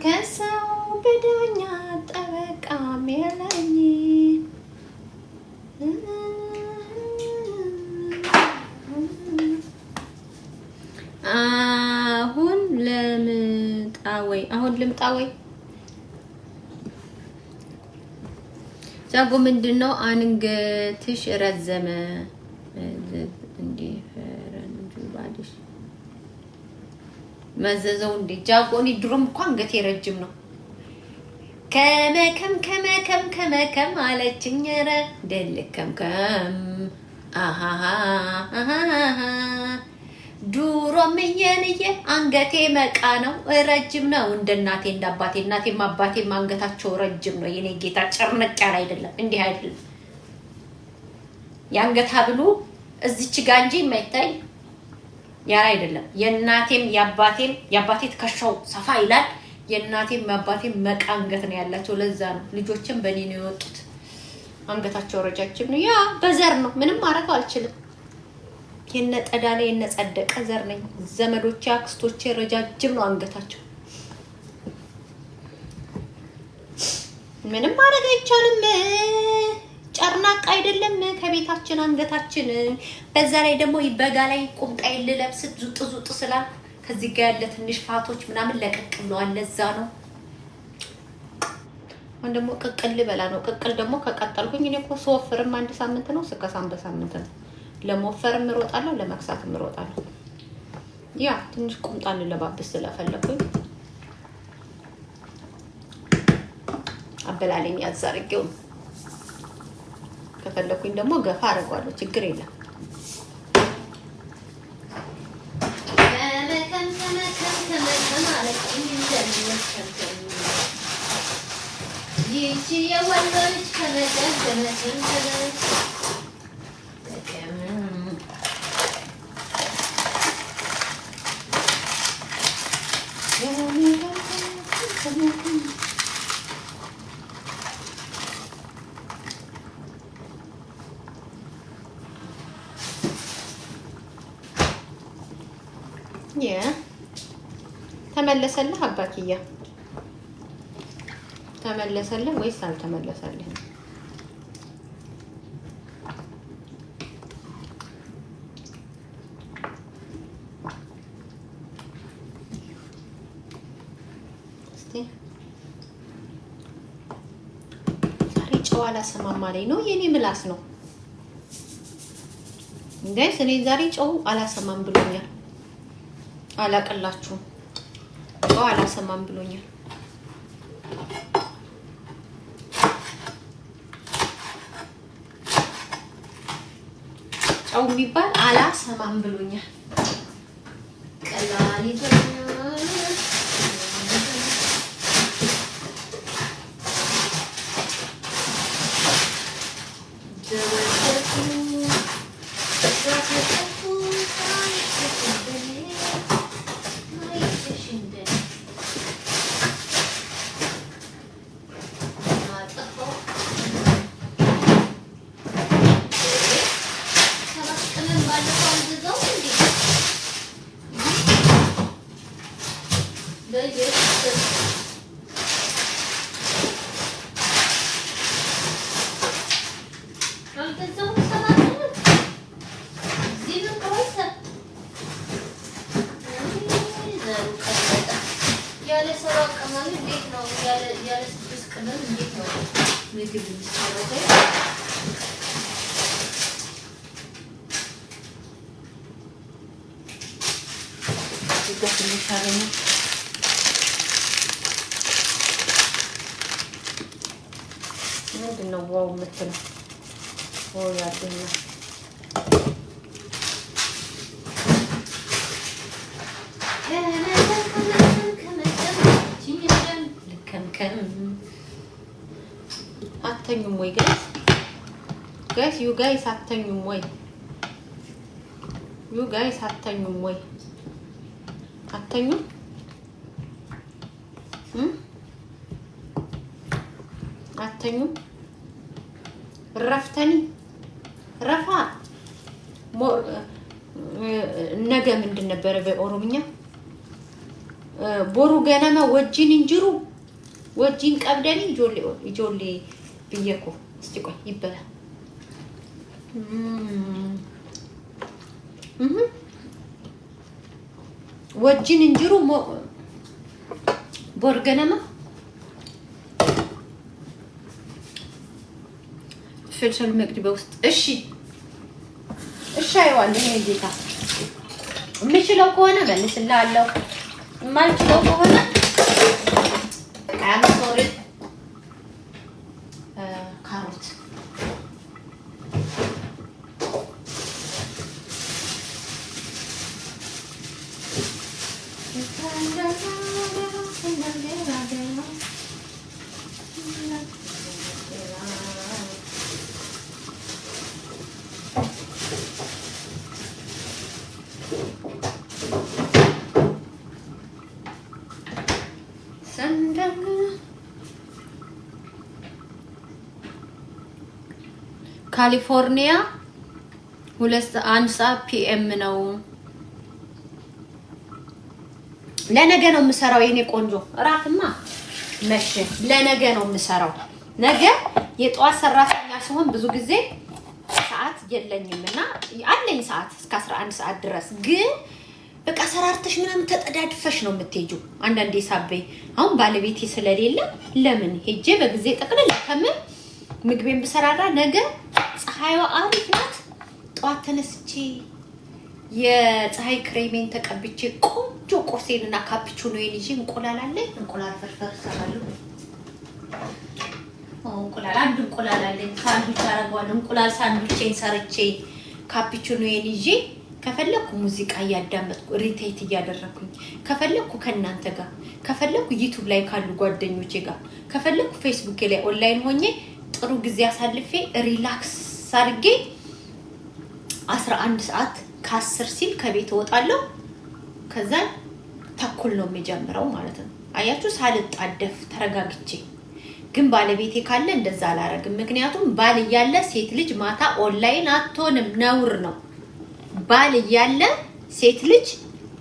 ከሰው በዳኛ ጠበቃም የለኝ። አሁን ልምጣ ወይ ጃጎ ምንድን ነው አንገትሽ ረዘመ እንዴ? ፈረንጁ ባልሽ መዘዘው እንዴ? ጃጎ እኔ ድሮም እኮ አንገቴ ረጅም ነው። ከመከም አለችኝ። ኧረ ደልከምከም ዱሮም እየንየ አንገቴ መቃ ነው ረጅም ነው። እንደ እናቴ እንደ አባቴ እናቴም አባቴም አንገታቸው ረጅም ነው። የኔ ጌታ ጨርነቅ ያለ አይደለም፣ እንዲህ አይደለም። የአንገት ሀብሉ እዚች ጋ እንጂ የማይታይ ያ አይደለም። የእናቴም የአባቴ ትከሻው ሰፋ ይላል። የእናቴም የአባቴም መቃ አንገት ነው ያላቸው። ለዛ ነው ልጆችም በእኔ ነው የወጡት። አንገታቸው ረጃጅም ነው። ያ በዘር ነው። ምንም ማድረግ አልችልም። የነ ጠዳለ የነ ጸደቀ ዘር ነኝ። ዘመዶቼ አክስቶቼ ረጃጅም ነው አንገታቸው። ምንም ማድረግ አይቻልም። ጨርናቅ አይደለም ከቤታችን አንገታችን። በዛ ላይ ደግሞ በጋ ላይ ቁምጣ ልለብስ ዙጥ ስላል ከዚህ ጋር ያለ ትንሽ ፋቶች ምናምን ለቀቅ ብለዋል። ለዛ ነው አሁን ደግሞ ቅቅል ልበላ ነው። ቅቅል ደግሞ ከቀጠልኩኝ እኔ እኮ ስወፍርም አንድ ሳምንት ነው፣ ስከሳም በሳምንት ነው። ለሞፈርም እሮጣለሁ፣ ለመክሳትም እሮጣለሁ። ያ ትንሽ ቁምጣን ልለባብስ ስለፈለኩኝ አበላለኝ ያዛርጌው። ከፈለኩኝ ደግሞ ገፋ አደርጋለሁ፣ ችግር የለም። ይቺ የወለደች ተመለሰልህ አባክያ? ተመለሰልህ ወይስ አልተመለሰልህ? ዛሬ ጨው አላሰማም አለኝ ነው የኔ ምላስ ነው ጋይስ። እኔ ዛሬ ጨው አላሰማም ብሎኛል። አላቀላችሁም። ጨው አላሰማም ብሎኛል። ጨው የሚባል አላሰማም ብሎኛል። ቀላል ያለ ቅመም እንዴት ነው ምግብ የሚሰራው? ትንሽ አገኘ ምንድን ነው ዋው የምትለው? ያገኘ አተኙም ወይ ጋይስ ዩ ጋይስ አተኙም ወይ አተኙም ወይ አተኙም አተኙም ረፍተኒ ረፋ ነገ ምንድን ነበረ በኦሮምኛ? ቦሩ ገነማ ወጂን እንጅሩ ወጂን ቀብደኒ ጆሌ ብየኮ እስቲ ቆይ ይበላ ወጂን እንጅሩ ቦር ገነማ ፍልሰል መቅዲ በውስጥ እሺ አይዋለሁ። ይሄ ጌታ የምችለው ከሆነ መልስልሃለሁ፣ የማልችለው ከሆነ አም ሶሪ። ካሮት ካሊፎርኒያ 1 ሰዓት ፒኤም ነው። ለነገ ነው የምሰራው የኔ ቆንጆ። እራትማ መሸ። ለነገ ነው የምሰራው። ነገ የጧት ሰራተኛ ሲሆን ብዙ ጊዜ ሰዓት የለኝምና አለኝ ሰዓት እስከ 11 ሰዓት ድረስ ግን በቃ ሰራርተሽ ምናምን ተጠዳድፈሽ ነው የምትሄጂው። አንዳንዴ ሳበይ አሁን ባለቤቴ ስለሌለ ለምን ሄጄ በጊዜ ጠቅልል ከምን ምግቤን ብሰራራ ነገ ፀሐይዋ አሪፍ ናት። ጧት ተነስቼ የፀሐይ ክሬሜን ተቀብቼ ቆንጆ ቁርሴንና ካፒቹኖዬን ይዤ እንቁላል አለኝ። እንቁላል ፍርፍር እሰራለሁ። እንቁላል አንድ እንቁላል አለኝ። ሳንዱች አደርገዋለሁ። እንቁላል ሳንዱቼን ሰርቼ ካፒቹኖዬን ይዤ ከፈለኩ ሙዚቃ እያዳመጥኩ ሪቴት እያደረኩኝ ከፈለኩ ከእናንተ ጋር ከፈለኩ ዩቲዩብ ላይ ካሉ ጓደኞቼ ጋር ከፈለኩ ፌስቡክ ላይ ኦንላይን ሆኜ ጥሩ ጊዜ አሳልፌ ሪላክስ አድርጌ 11 ሰዓት ከ10 ሲል ከቤት እወጣለሁ። ከዛ ተኩል ነው የሚጀምረው ማለት ነው። አያችሁ ሳልጣደፍ ተረጋግቼ። ግን ባለቤቴ ካለ እንደዛ አላረግም። ምክንያቱም ባል እያለ ሴት ልጅ ማታ ኦንላይን አትሆንም፣ ነውር ነው። ባል እያለ ሴት ልጅ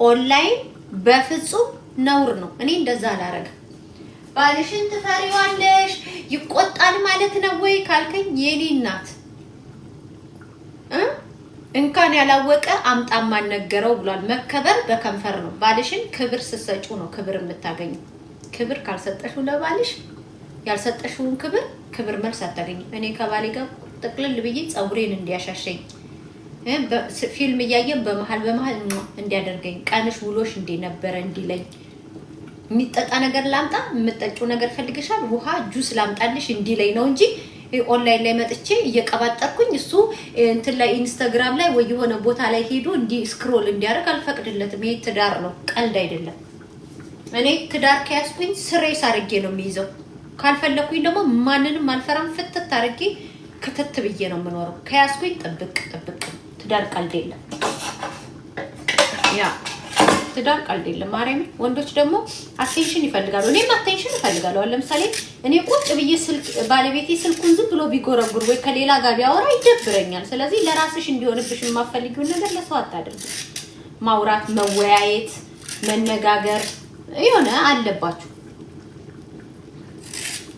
ኦንላይን በፍጹም ነውር ነው። እኔ እንደዛ አላረግም። ባልሽን ትፈሪዋለሽ ይቆጣል ማለት ነው ወይ ካልከኝ የኔ እናት እንኳን ያላወቀ አምጣም ማነገረው ብሏል። መከበር በከንፈር ነው። ባልሽን ክብር ስትሰጪው ነው ክብር የምታገኙ። ክብር ካልሰጠሽው ለባልሽ ያልሰጠሽውን ክብር መልስ አታገኝም። እኔ ከባሌ ጋር ጥቅልል ብዬ ፀጉሬን እንዲያሻሸኝ ፊልም እያየን በመሃል እንዲያደርገኝ ቀንሽ ውሎሽ እንደነበረ እንዲለኝ የሚጠጣ ነገር ላምጣ የምጠጪው ነገር ፈልገሻል ውሃ ጁስ ላምጣልሽ እንዲለኝ ነው እንጂ ኦንላይን ላይ መጥቼ እየቀባጠርኩኝ እሱ እንትን ላይ ኢንስታግራም ላይ ወይ የሆነ ቦታ ላይ ሄዶ እንዲ ስክሮል እንዲያደርግ አልፈቅድለትም። ይሄ ትዳር ነው፣ ቀልድ አይደለም። እኔ ትዳር ከያዝኩኝ ስሬስ አድርጌ ነው የሚይዘው። ካልፈለኩኝ ደግሞ ማንንም አልፈራም። ፍትት አድርጌ ክትት ብዬ ነው የምኖረው። ከያዝኩኝ ጥብቅ ትዳር ቀልድ የለም። ያ ትዳር ቀልድ የለም። ማርያም ወንዶች ደግሞ አቴንሽን ይፈልጋሉ። እኔም አቴንሽን እፈልጋለሁ። ለምሳሌ እኔ ቁጭ ብዬ ስልክ ባለቤቴ ስልኩን ዝም ብሎ ቢጎረጉር ወይ ከሌላ ጋር ቢያወራ ይደብረኛል። ስለዚህ ለራስሽ እንዲሆንብሽ የማፈልጊውን ነገር ለሰው አታድርጊ። ማውራት፣ መወያየት፣ መነጋገር የሆነ አለባችሁ።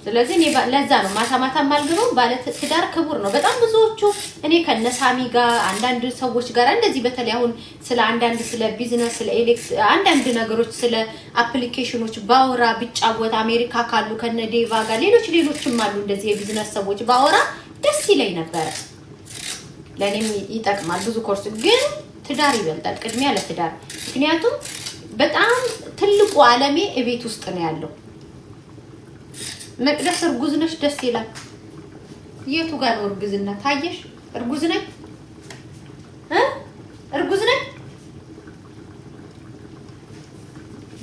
ስለዚህ እኔ ለዛ ነው ማታ ማታ ማልገባው። ባለ ትዳር ክቡር ነው። በጣም ብዙዎቹ እኔ ከነሳሚ ጋር አንዳንድ ሰዎች ጋር እንደዚህ በተለይ አሁን ስለ አንዳንድ ስለ ቢዝነስ ስለ አንዳንድ ነገሮች ስለ አፕሊኬሽኖች ባወራ ቢጫወት አሜሪካ ካሉ ከነ ዴቫ ጋር ሌሎችም አሉ እንደዚህ የቢዝነስ ሰዎች ባወራ ደስ ይለኝ ነበር። ለኔም ይጠቅማል ብዙ ኮርስ። ግን ትዳር ይበልጣል፣ ቅድሚያ ለትዳር። ምክንያቱም በጣም ትልቁ ዓለሜ እቤት ውስጥ ነው ያለው። መቅደስ እርጉዝ ነሽ? ደስ ይላል። የቱ ጋር ነው እርግዝና? ታየሽ? እርጉዝ ነኝ እርጉዝ ነኝ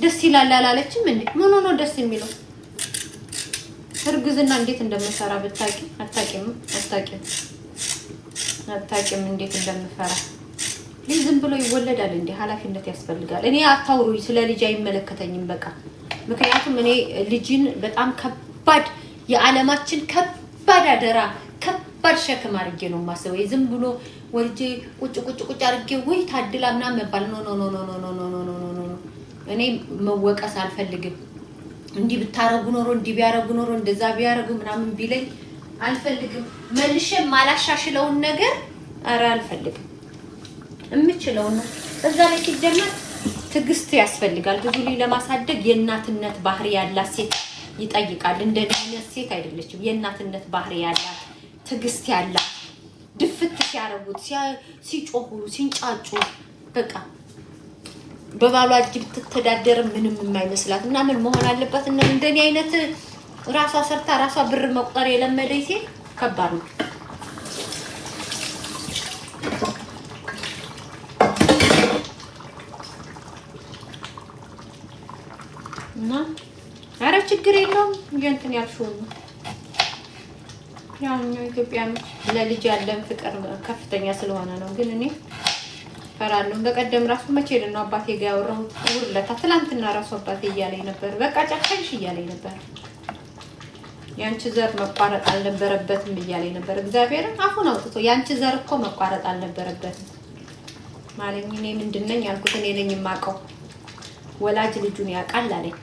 ደስ ይላል አላለችም እንዴ? ምን ሆኖ ደስ የሚለው? እርግዝና እንዴት እንደምፈራ ብታቂ። አታቂም እንዴት እንደምፈራ። ልጅ ዝም ብሎ ይወለዳል እንዴ? ኃላፊነት ያስፈልጋል። እኔ አታውሩኝ፣ ስለ ልጅ አይመለከተኝም በቃ። ምክንያቱም እኔ ልጅን በጣም ከባድ የዓለማችን ከባድ አደራ ከባድ ሸክም አድርጌ ነው የማስበው። ዝም ብሎ ወልጄ ቁጭ አድርጌ ወይ ታድላ ምናምን መባል ኖ። እኔ መወቀስ አልፈልግም። እንዲህ ብታረጉ ኖሮ እንዲህ ቢያረጉ ኖሮ እንደዛ ቢያረጉ ምናምን ቢለኝ አልፈልግም። መልሼ ማላሻሽለውን ነገር አልፈልግም። እምችለው ነው። እዛ ላይ ሲጀመር ትዕግስት ያስፈልጋል። ብዙ ልጅ ለማሳደግ የእናትነት ባህሪ ያላት ሴት ይጠይቃል። እንደኔ አይነት ሴት አይደለችም። የእናትነት ባህሪ ያላት ትዕግስት ያላት ድፍት ሲያረጉት ሲጮሁ ሲንጫጩ በቃ በባሏ እጅ ብትተዳደር ምንም የማይመስላት እና ምን መሆን አለበት? እና እንደኔ አይነት ራሷ ሰርታ ራሷ ብር መቁጠር የለመደች ሴት ከባድ ነው። እና ኧረ ችግር የለውም። እንትን ያልሽው ነው ያው ኢትዮጵያኖች ለልጅ ያለን ፍቅር ከፍተኛ ስለሆነ ነው። ግን እኔ ፈራለሁ። በቀደም ራሱ መቼ ነው አባቴ ጋር ያወራሁት? ውርለታ ትላንትና ራሱ አባቴ እያለኝ ነበር። በቃ ጨካኝሽ እያለኝ ነበር። ያንቺ ዘር መቋረጥ አልነበረበትም እያለኝ ነበር። እግዚአብሔር አፉን አውጥቶ ያንቺ ዘር እኮ መቋረጥ አልነበረበትም ማለኝ። እኔ ምንድነኝ ያልኩት? እኔ ነኝ የማውቀው። ወላጅ ልጁን ያውቃል አለኝ።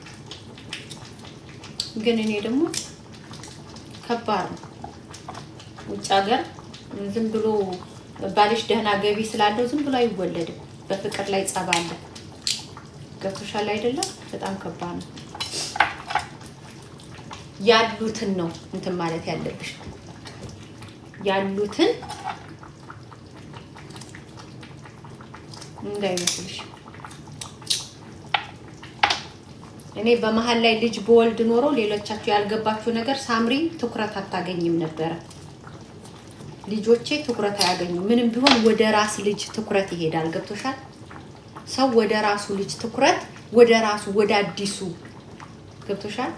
ግን እኔ ደግሞ ከባድ ነው። ውጭ ሀገር ዝም ብሎ ባልሽ ደህና ገቢ ስላለው ዝም ብሎ አይወለድም። በፍቅር ላይ ጸብ አለ። ገብቶሻል አይደለም? በጣም ከባድ ነው። ያሉትን ነው እንትን ማለት ያለብሽ። ያሉትን እንዳይመስልሽ። እኔ በመሃል ላይ ልጅ በወልድ ኖሮ ሌሎቻችሁ ያልገባችሁ ነገር ሳምሪ ትኩረት አታገኝም ነበር። ልጆቼ ትኩረት አያገኙም። ምንም ቢሆን ወደ ራስ ልጅ ትኩረት ይሄዳል። ገብቶሻል? ሰው ወደ ራሱ ልጅ ትኩረት ወደ ራሱ ወደ አዲሱ ገብቶሻል?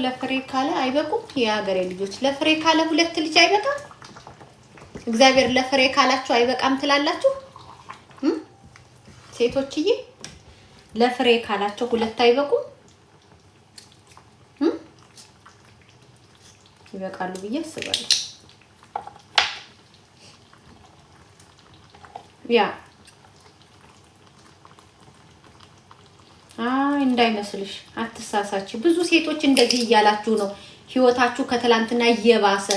ለፍሬ ካለ አይበቁም። የሀገሬ ልጆች ለፍሬ ካለ ሁለት ልጅ አይበቃም። እግዚአብሔር ለፍሬ ካላችሁ አይበቃም ትላላችሁ? ሴቶችዬ ለፍሬ ካላችሁ ሁለት አይበቁም? ይበቃሉ ብዬ አስባለሁ። ያ እንዳይመስልሽ አትሳሳች። ብዙ ሴቶች እንደዚህ እያላችሁ ነው ህይወታችሁ ከትላንትና እየባሰ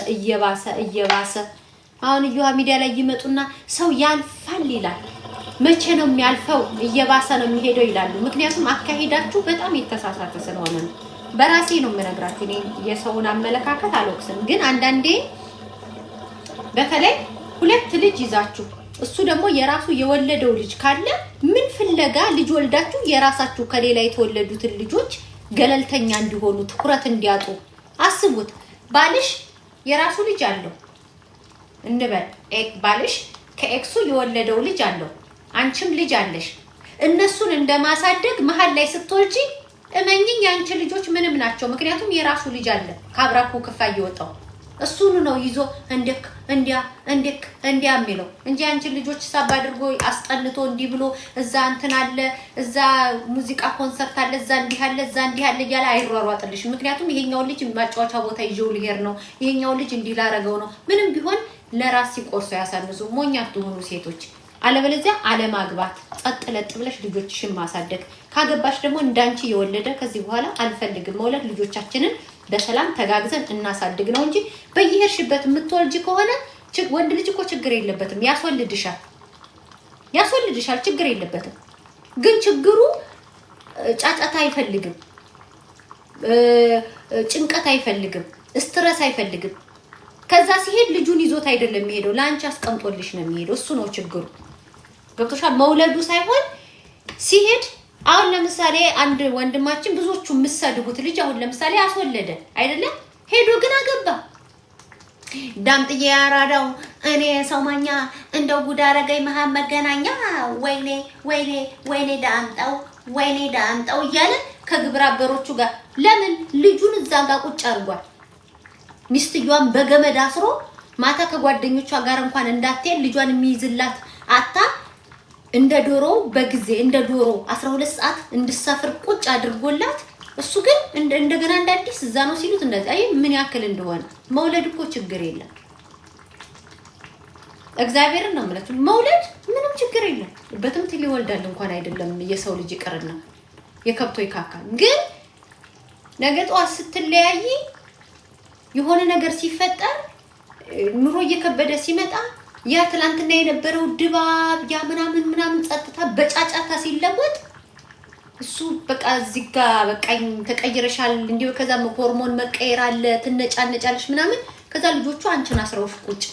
አሁን እዩሃ ሚዲያ ላይ ይመጡና ሰው ያልፋል ይላል። መቼ ነው የሚያልፈው? እየባሰ ነው የሚሄደው ይላሉ። ምክንያቱም አካሄዳችሁ በጣም የተሳሳተ ስለሆነ ነው። በራሴ ነው የምነግራችሁ። እኔ የሰውን አመለካከት አልወቅስም። ግን አንዳንዴ በተለይ ሁለት ልጅ ይዛችሁ እሱ ደግሞ የራሱ የወለደው ልጅ ካለ ምን ፍለጋ ልጅ ወልዳችሁ የራሳችሁ ከሌላ የተወለዱትን ልጆች ገለልተኛ እንዲሆኑ ትኩረት እንዲያጡ አስቡት። ባልሽ የራሱ ልጅ አለው እንበል። ባልሽ ከኤክሱ የወለደው ልጅ አለው፣ አንቺም ልጅ አለሽ። እነሱን እንደማሳደግ መሀል ላይ ስትወልጂ እመኝኝ የአንቺ ልጆች ምንም ናቸው። ምክንያቱም የራሱ ልጅ አለ ካብራኩ ክፋ እየወጣው እሱን ነው ይዞ እንደክ እንዲያ የሚለው እንጂ አንቺ ልጆች ሳብ አድርጎ አስጠንቶ እንዲህ ብሎ እዛ እንትን አለ እዛ ሙዚቃ ኮንሰርት አለ እዛ እንዲህ አለ እዛ እንዲህ አለ እያለ አይሯሯጥልሽ። ምክንያቱም ይሄኛው ልጅ ማጫወቻ ቦታ ይዤው ልሄድ ነው፣ ይሄኛው ልጅ እንዲህ ላረገው ነው። ምንም ቢሆን ለራስ ሲቆርሱ ያሳንሱ። ሞኛ አትሆኑ ሴቶች። አለበለዚያ አለማግባት ጸጥ ለጥ ብለሽ ልጆችሽን ማሳደግ። ካገባሽ ደግሞ እንዳንቺ የወለደ ከዚህ በኋላ አልፈልግም መውለድ፣ ልጆቻችንን በሰላም ተጋግዘን እናሳድግ ነው እንጂ በየሄድሽበት የምትወልጂ ከሆነ ወንድ ልጅ እኮ ችግር የለበትም፣ ያስወልድሻል፣ ችግር የለበትም። ግን ችግሩ ጫጫታ አይፈልግም፣ ጭንቀት አይፈልግም፣ ስትረስ አይፈልግም። ከዛ ሲሄድ ልጁን ይዞት አይደለም የሚሄደው፣ ላንቺ አስቀምጦልሽ ነው የሚሄደው። እሱ ነው ችግሩ። ገብቶሻል? መውለዱ ሳይሆን ሲሄድ አሁን ለምሳሌ አንድ ወንድማችን ብዙዎቹ የምሰድቡት ልጅ አሁን ለምሳሌ አስወለደ አይደለም፣ ሄዶ ግን አገባ። ዳምጥዬ ያራዳው እኔ ሰውማኛ እንደው ጉድ አረገኝ መሀል መገናኛ ወይኔ ወይኔ ወይኔ ዳምጣው እያለ ከግብረ አበሮቹ ጋር ለምን ልጁን እዛ ጋር ቁጭ አድርጓል። ሚስትየዋን በገመድ አስሮ ማታ ከጓደኞቿ ጋር እንኳን እንዳትሄድ ልጇን የሚይዝላት አታ እንደ ዶሮ በጊዜ እንደ ዶሮ 12 ሰዓት እንድሰፍር ቁጭ አድርጎላት፣ እሱ ግን እንደገና እንደ አዲስ እዛ ነው ሲሉት እንደዚህ። አይ ምን ያክል እንደሆነ መውለድ እኮ ችግር የለም። እግዚአብሔርን ነው ማለት መውለድ ምንም ችግር የለም። በትምትል ይወልዳል እንኳን አይደለም የሰው ልጅ ይቀርና የከብቶ ይካካል። ግን ነገ ጧት ስትለያይ የሆነ ነገር ሲፈጠር ኑሮ እየከበደ ሲመጣ ያ ትላንትና የነበረው ድባብ ያ ምናምን ጸጥታ በጫጫታ ሲለወጥ እሱ በቃ እዚህ ጋር በቃኝ ተቀይረሻል እንዲው ከዛ ሆርሞን መቀየር አለ ትነጫነጫለሽ ምናምን። ከዛ ልጆቹ አንቺን አስረውሽ ቁጭ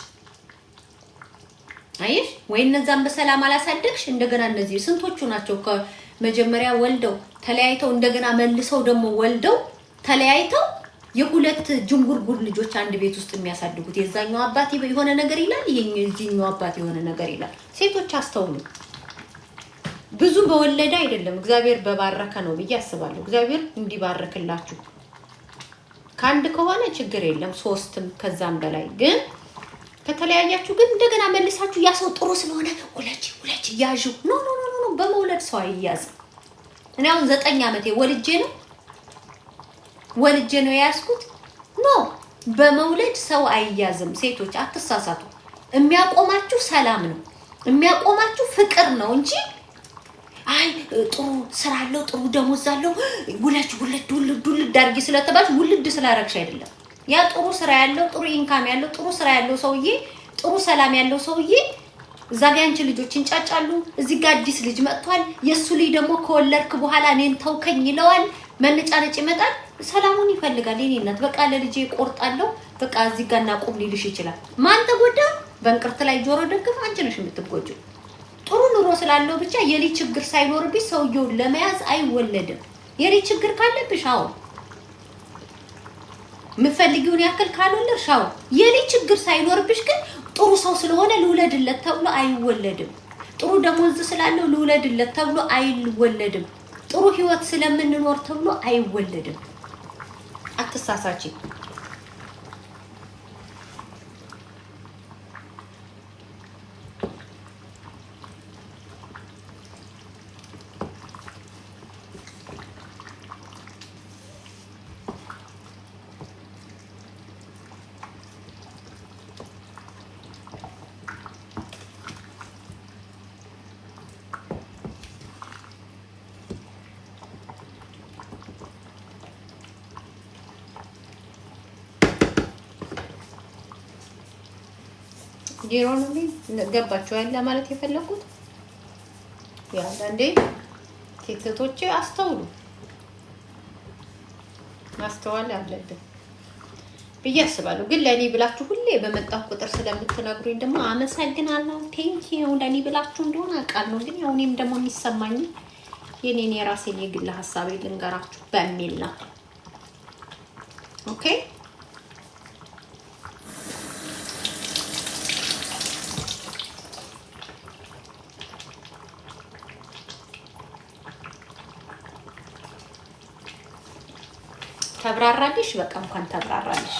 አይሽ ወይ እነዛን በሰላም አላሳደግሽ። እንደገና እነዚህ ስንቶቹ ናቸው ከመጀመሪያ ወልደው ተለያይተው እንደገና መልሰው ደግሞ ወልደው ተለያይተው የሁለት ጅንጉርጉር ልጆች አንድ ቤት ውስጥ የሚያሳድጉት። የዛኛው አባት የሆነ ነገር ይላል፣ የዚህኛው አባት የሆነ ነገር ይላል። ሴቶች አስተውሉ። ብዙ በወለደ አይደለም እግዚአብሔር በባረከ ነው ብዬ አስባለሁ። እግዚአብሔር እንዲባርክላችሁ ከአንድ ከሆነ ችግር የለም፣ ሶስትም ከዛም በላይ ግን ከተለያያችሁ ግን እንደገና መልሳችሁ ያ ሰው ጥሩ ስለሆነ ወለጅ ያዡ ኖ በመውለድ ሰው አይያዝም። እኔ አሁን 9 ዓመቴ ወልጄ ነው ያስኩት። ኖ በመውለድ ሰው አይያዝም። ሴቶች አትሳሳቱ። የሚያቆማችሁ ሰላም ነው፣ የሚያቆማችሁ ፍቅር ነው እንጂ አይ ጥሩ ስራ አለው ጥሩ ደሞዝ አለው ውልድ ዳርጊ ስለተባልሽ ውልድ ስላረግሽ አይደለም። ያ ጥሩ ስራ ያለው ጥሩ ኢንካም ያለው ጥሩ ስራ ያለው ሰውዬ ጥሩ ሰላም ያለው ሰውዬ እዛ ጋር አንቺ ልጆች እንጫጫሉ። እዚህ ጋር አዲስ ልጅ መጥቷል። የሱ ልጅ ደግሞ ከወለድክ በኋላ እኔን ተውከኝ ይለዋል። መነጫነጭ ይመጣል። ሰላሙን ይፈልጋል። የኔ እናት በቃ ለልጄ ቆርጣለሁ በቃ እዚህ ጋር እናቆም ሊልሽ ይችላል። ማን ተጎዳ? በእንቅርት ላይ ጆሮ ደግፍ አንቺ ነሽ የምትጎጂው። ጥሩ ኑሮ ስላለው ብቻ የልጅ ችግር ሳይኖርብሽ ሰውየውን ለመያዝ አይወለድም። የልጅ ችግር ካለብሽ አዎ ምፈልጊውን ያክል ካልወለድሽ አዎ የልጅ ችግር ሳይኖርብሽ ግን ጥሩ ሰው ስለሆነ ልውለድለት ተብሎ አይወለድም። ጥሩ ደሞዝ ስላለው ልውለድለት ተብሎ አይወለድም። ጥሩ ህይወት ስለምንኖር ተብሎ አይወለድም። አትሳሳቺ። ዲሮኖሚ ገባችሁ ያለ ማለት የፈለኩት ያንዳንዴ ሴቶች አስተውሉ ማስተዋል አለብን ብዬ አስባለሁ። ግን ለኔ ብላችሁ ሁሌ በመጣሁ ቁጥር ስለምትነግሩኝ ደግሞ አመሰግናለሁ። ቴንኪው ለኔ ብላችሁ እንደሆነ አውቃለሁ። ግን ያው እኔም ደግሞ የሚሰማኝ የኔን የራሴን የግል ሐሳቤ ልንገራችሁ በሚል ነው። ኦኬ ተብራራልሽ። በቃ እንኳን ተብራራልሽ።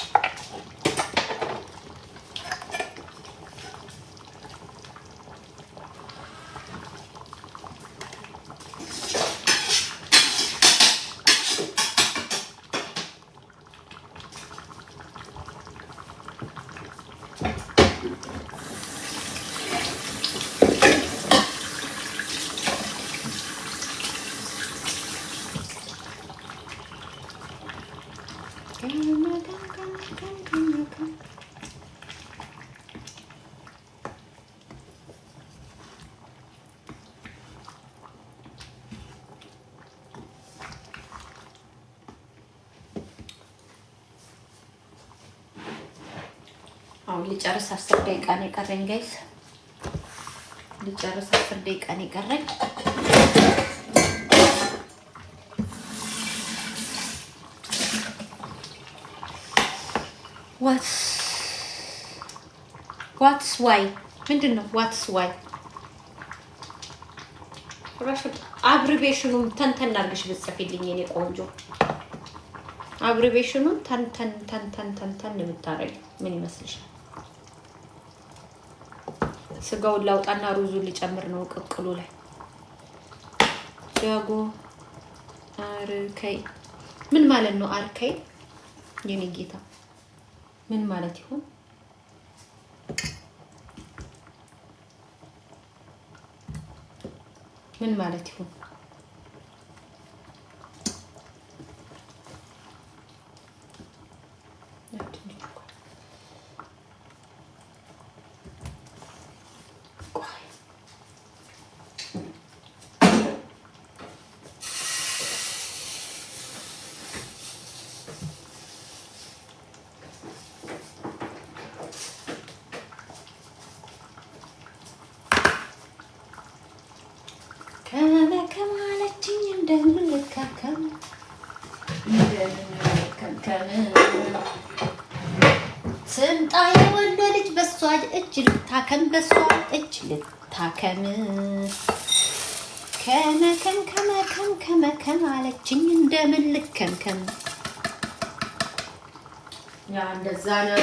አሁን ልጨርስ 10 ደቂቃ ነው የቀረኝ ጋይስ። ልጨርስ 10 ደቂቃ ነው የቀረኝ። ዋትስ ዋይ ምንድነው? ዋትስ ዋይ አብሪቬሽኑን ተንተን አድርገሽ ብትጽፊልኝ የኔ ቆንጆ። አብሪቬሽኑን ተንተን የምታረጊ ምን ይመስልሻል? ስጋውን ላውጣና ሩዙን ልጨምር ነው ቅቅሉ ላይ። ዳጎ አርከይ ምን ማለት ነው? አርከይ የኔ ጌታ ምን ማለት ይሆን? ምን ማለት ይሆን? ከማለችኝ እንደምልካከም ስምጣ የወንዶ ልጅ በሷ እጅ ልታከም በሷ እጅ ልታከም ከመከም አለችኝ እንደምልከምከም። ያ እንደዛ ነው።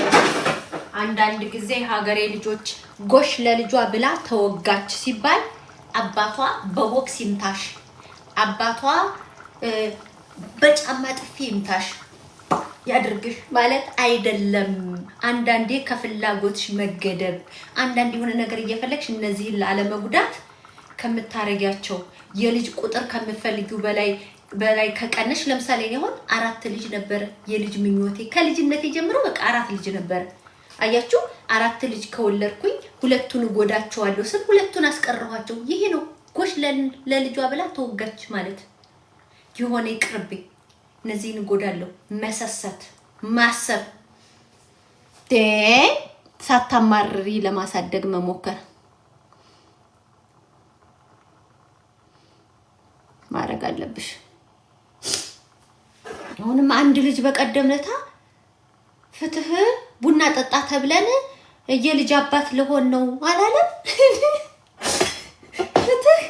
አንዳንድ ጊዜ ሀገሬ ልጆች ጎሽ ለልጇ ብላ ተወጋች ሲባል አባቷ በቦክስ ይምታሽ፣ አባቷ በጫማ ጥፊ ይምታሽ ያድርግሽ ማለት አይደለም። አንዳንዴ ከፍላጎትሽ መገደብ፣ አንዳንዴ የሆነ ነገር እየፈለግሽ እነዚህን ላለመጉዳት ከምታረጊያቸው የልጅ ቁጥር ከምትፈልጊው በላይ ከቀነሽ። ለምሳሌ አሁን 4 ልጅ ነበር የልጅ ምኞቴ ከልጅነቴ ጀምሮ በቃ 4 ልጅ ነበር። አያችሁ 4 ልጅ ከወለድኩኝ 2ቱን ጎዳቸዋለሁ ስል 2ቱን አስቀረኋቸው። ይሄ ነው ጎሽ ለልጇ ብላ ተወጋች ማለት። የሆነ ይቅርብኝ እነዚህን ጎዳለሁ። መሰሰት ማሰብ ሳታማርሪ ለማሳደግ መሞከር ማድረግ አለብሽ። አሁንም አንድ ልጅ በቀደምለታ ፍትህ ቡና ጠጣ ተብለን የልጅ አባት ለሆን ነው አላለም? ፍትህ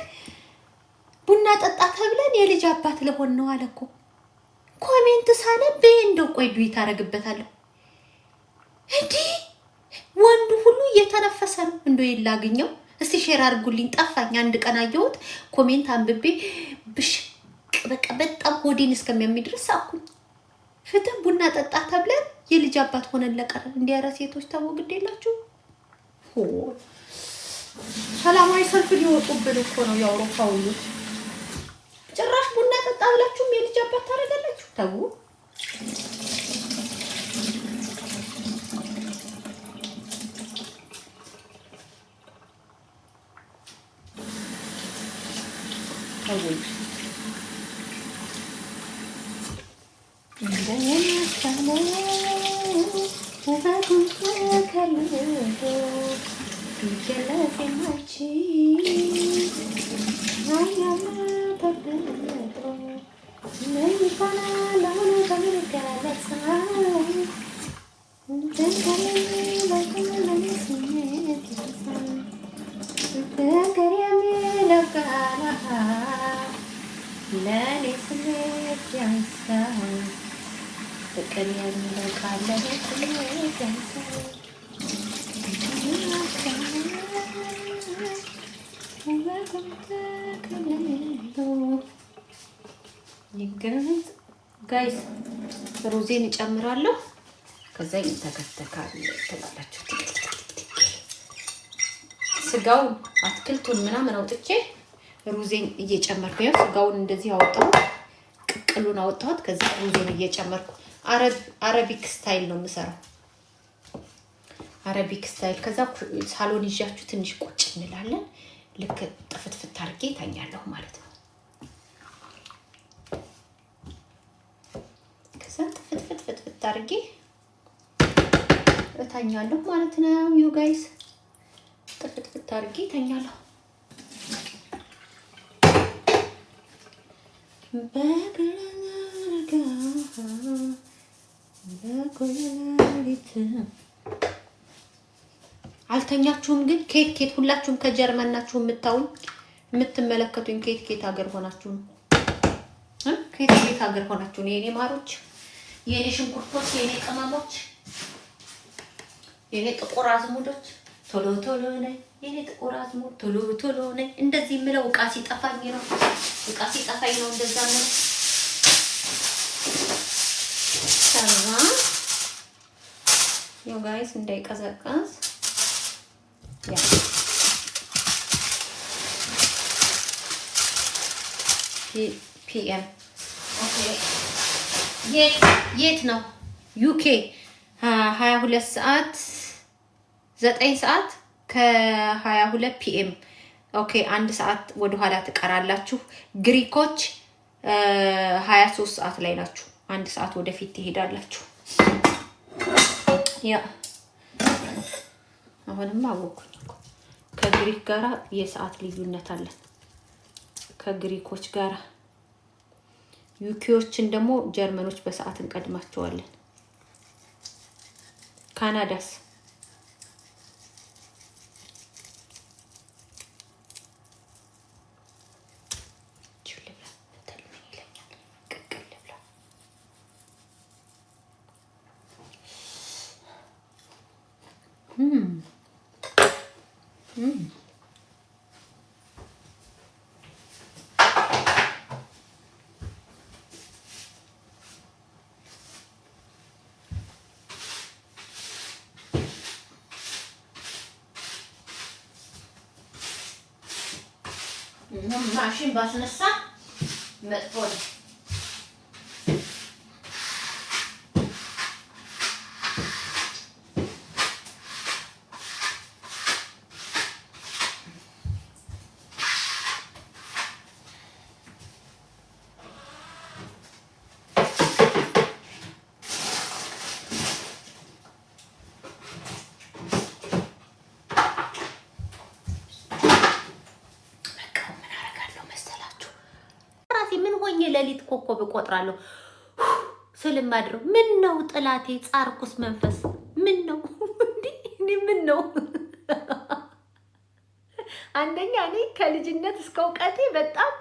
ቡና ጠጣ ተብለን የልጅ አባት ለሆን ነው አለኮ። ኮሜንት ሳነብ እንደው ቆይ ዱይ ታረግበታለሁ እንዴ? ወንዱ ሁሉ እየተነፈሰ ነው። እንደው ይላግኘው እስቲ ሼር አድርጉልኝ። ጠፋኝ። አንድ ቀን አየሁት ኮሜንት አንብቤ ብሽቅ በቃ በጣም ሆዴን እስከሚያምድርስ አኩኝ። ፍትህ ቡና ጠጣ ተብለን የልጅ አባት ሆነን ለቀረ እንዲያራ ሴቶች ታወግድ የላችሁ። ሰላማዊ ሰልፍ ሊወጡብን እኮ ነው የአውሮፓ ሁሉ። ጭራሽ ቡና ጠጣ ብላችሁም የልጅ አባት ታረጋላችሁ። ተው ተው ፍቅር የሚለው ቃል ጋይስ ሩዜን እጨምራለሁ። ከዛ ይንተከተካል ትላላችሁ። ስጋውን አትክልቱን ምናምን አውጥቼ ሩዜን እየጨመርኩ ነው። ስጋውን እንደዚህ አወጣሁት፣ ቅቅሉን አወጣሁት። ከዛ ሩዜን እየጨመርኩ አረቢክ ስታይል ነው የምሰራው። አረቢክ ስታይል። ከዛ ሳሎን ይዣችሁ ትንሽ ቁጭ እንላለን። ልክ ጥፍትፍት አድርጌ እተኛለሁ ማለት ነው። ከዛ ጥፍትፍት አድርጌ እተኛለሁ ማለት ነው። ዩ ጋይስ ጥፍትፍት አድርጌ እተኛለሁ። አልተኛችሁም ግን? ኬት ሁላችሁም ከጀርመን ናችሁ የምታዩኝ የምትመለከቱኝ? ኬት ሀገር ሆናችሁ ነው? ኬት ሀገር ሆናችሁ ነው? የኔ ማሮች፣ የኔ ሽንኩርቶች፣ የኔ ቅመሞች፣ የኔ ጥቁር አዝሙዶች፣ ቶሎ ነይ የኔ ጥቁር አዝሙድ፣ ቶሎ ነይ። እንደዚህ የምለው ዕቃ ሲጠፋኝ ነው። እንደዛ ነው። ሰራ ዩ ጋይስ እንዳይቀዘቀዝ ያ ፒኤም ኦኬ። የት ነው? ዩኬ 22 ሰዓት 9 ሰዓት ከ22 ፒኤም ኦኬ። 1 ሰዓት ወደ ኋላ ትቀራላችሁ። ግሪኮች 23 ሰዓት ላይ ናችሁ። 1 ሰዓት ወደፊት ትሄዳላችሁ። ያ አሁንም አወኩኝ እኮ ከግሪክ ጋራ የሰዓት ልዩነት አለን። ከግሪኮች ጋራ ዩኬዎችን ደግሞ ጀርመኖች በሰዓት እንቀድማቸዋለን። ካናዳስ ማሽን ባስነሳ መጥፎ ነው። ለሊት ኮኮብ እቆጥራለሁ ስለማድረው። ምን ነው ጥላቴ ጻርኩስ መንፈስ ምን ነው እንዴ? ምን ነው? አንደኛ እኔ ከልጅነት እስከ እውቀቴ በጣም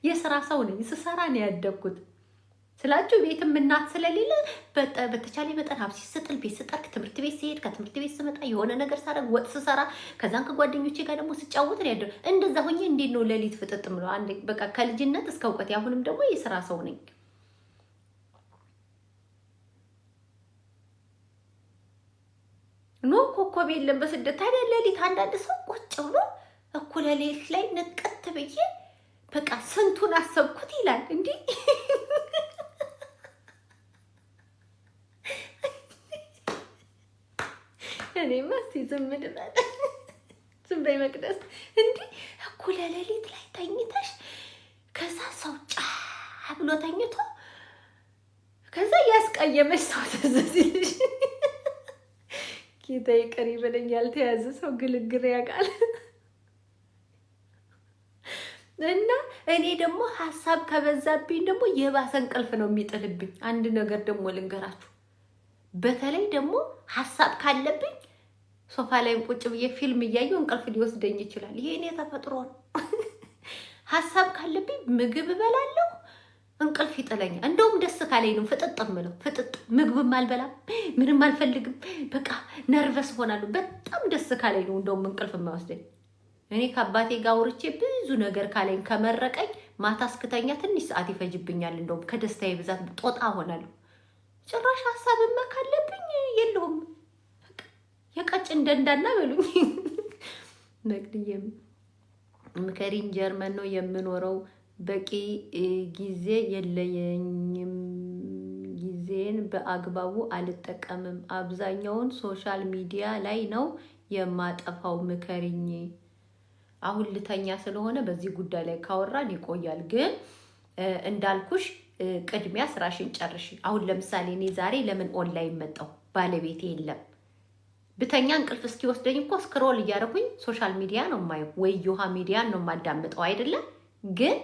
የሥራ ሰው ነኝ። ስሰራ ነው ያደግኩት ስላችሁ። ቤትም እናት ስለሌለ በተቻለ መጠን ሀብሲ ስጥል ቤት ስጠርክ ትምህርት ቤት ሲሄድ ከትምህርት ቤት ስመጣ የሆነ ነገር ሳደርግ ወጥ ስሰራ ከዛን ከጓደኞቼ ጋር ደግሞ ስጫወት ነው ያደረው። እንደዛ ሆኜ እንዴት ነው ለሊት ፍጥጥ ምለው? አንዴ በቃ ከልጅነት እስከ እውቀቴ። አሁንም ደግሞ የሥራ ሰው ነኝ። ኖ ኮኮብ የለም በስደት። ታዲያ ለሊት አንዳንድ ሰው ቁጭ ብሎ እኩለ ሌሊት ላይ ነቀት ብዬ በቃ ስንቱን አሰብኩት ይላል እንዴ? እኔማ እስኪ ዝም ልበል። ዝም በይ መቅደስ። እንዴ እኩለ ሌሊት ላይ ተኝተሽ ከዛ ሰው ጫ ብሎ ተኝቶ ከዛ ያስቀየመሽ ሰው ተዘዝልሽ። ጌታ ይቅር ይበለኝ። ያልተያዘ ሰው ግልግር ያውቃል። እና እኔ ደግሞ ሀሳብ ከበዛብኝ ደግሞ የባሰ እንቅልፍ ነው የሚጥልብኝ። አንድ ነገር ደግሞ ልንገራችሁ። በተለይ ደግሞ ሀሳብ ካለብኝ ሶፋ ላይ ቁጭ ብዬ ፊልም እያየሁ እንቅልፍ ሊወስደኝ ይችላል። ይሄ እኔ ተፈጥሮ ነው። ሀሳብ ካለብኝ ምግብ እበላለሁ፣ እንቅልፍ ይጥለኛል። እንደውም ደስ ካለኝ ነው ፍጥጥ እምለው። ፍጥጥ ምግብም አልበላም፣ ምንም አልፈልግም። በቃ ነርቨስ ሆናለሁ። በጣም ደስ ካለኝ ነው እንደውም እንቅልፍ የማይወስደኝ። እኔ ከአባቴ ጋር አውርቼ ብዙ ነገር ካለኝ ከመረቀኝ ማታ እስክተኛ ትንሽ ሰዓት ይፈጅብኛል። እንደውም ከደስታዬ ብዛት ጦጣ ሆናለሁ። ጭራሽ ሀሳብማ ካለብኝ የለውም የቀጭን ደንዳና በሉኝ። መቅድዬም ምከሪኝ፣ ጀርመን ነው የምኖረው፣ በቂ ጊዜ የለኝም፣ ጊዜን በአግባቡ አልጠቀምም፣ አብዛኛውን ሶሻል ሚዲያ ላይ ነው የማጠፋው፣ ምከሪኝ። አሁን ልተኛ ስለሆነ በዚህ ጉዳይ ላይ ካወራን ይቆያል። ግን እንዳልኩሽ ቅድሚያ ስራሽን ጨርሽ። አሁን ለምሳሌ እኔ ዛሬ ለምን ኦንላይን መጣሁ? ባለቤቴ የለም። ብተኛ እንቅልፍ እስኪወስደኝ እኮ ስክሮል እያደረኩኝ ሶሻል ሚዲያ ነው የማየው፣ ወይ ዮሃ ሚዲያን ነው የማዳምጠው አይደለም። ግን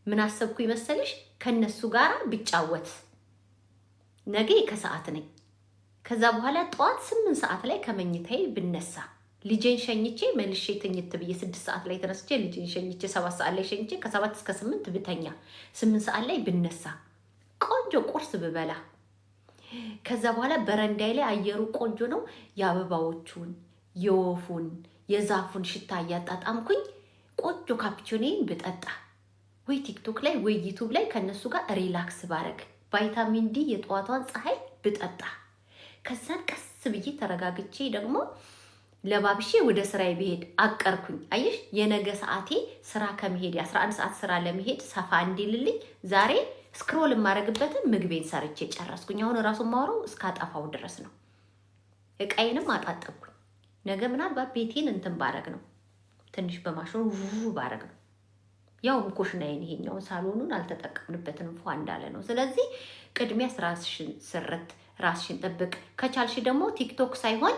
ምን አሰብኩ ይመሰልሽ? ከነሱ ጋር ብጫወት፣ ነገ ከሰዓት ነኝ። ከዛ በኋላ ጠዋት 8 ሰዓት ላይ ከመኝታዬ ብነሳ፣ ልጄን ሸኝቼ መልሼ ትኝት ብዬ 6 ሰዓት ላይ ተነስቼ ልጄን ሸኝቼ 7 ሰዓት ላይ ሸኝቼ ከ7 እስከ 8 ብተኛ 8 ሰዓት ላይ ብነሳ፣ ቆንጆ ቁርስ ብበላ፣ ከዛ በኋላ በረንዳይ ላይ አየሩ ቆንጆ ነው፣ የአበባዎቹን የወፉን የዛፉን ሽታ እያጣጣምኩኝ ቆንጆ ካፕቹኔን ብጠጣ፣ ወይ ቲክቶክ ላይ ወይ ዩቲዩብ ላይ ከነሱ ጋር ሪላክስ ባረግ፣ ቫይታሚን ዲ የጠዋቷን ፀሐይ ብጠጣ፣ ከዛን ቀስ ብዬ ተረጋግቼ ደግሞ ለባብሼ ወደ ስራዬ ብሄድ አቀርኩኝ። አየሽ የነገ ሰዓቴ ስራ ከመሄድ 11 ሰዓት ስራ ለመሄድ ሰፋ እንዲልልኝ ዛሬ ስክሮል የማረግበትን ምግቤን ሰርቼ ጨረስኩኝ። አሁን ራሱ ማውራው እስካጠፋው ድረስ ነው። እቃዬንም አጣጠብኩኝ። ነገ ምናልባት ቤቴን እንትን ባረግ ነው፣ ትንሽ በማሽኑ ባረግ ነው። ያው ኩሽናዬን ይሄኛውን ሳሎኑን አልተጠቀምንበትም፣ ፏ እንዳለ ነው። ስለዚህ ቅድሚያ ራስሽን ስርት፣ ራስሽን ጥብቅ። ከቻልሽ ደግሞ ቲክቶክ ሳይሆን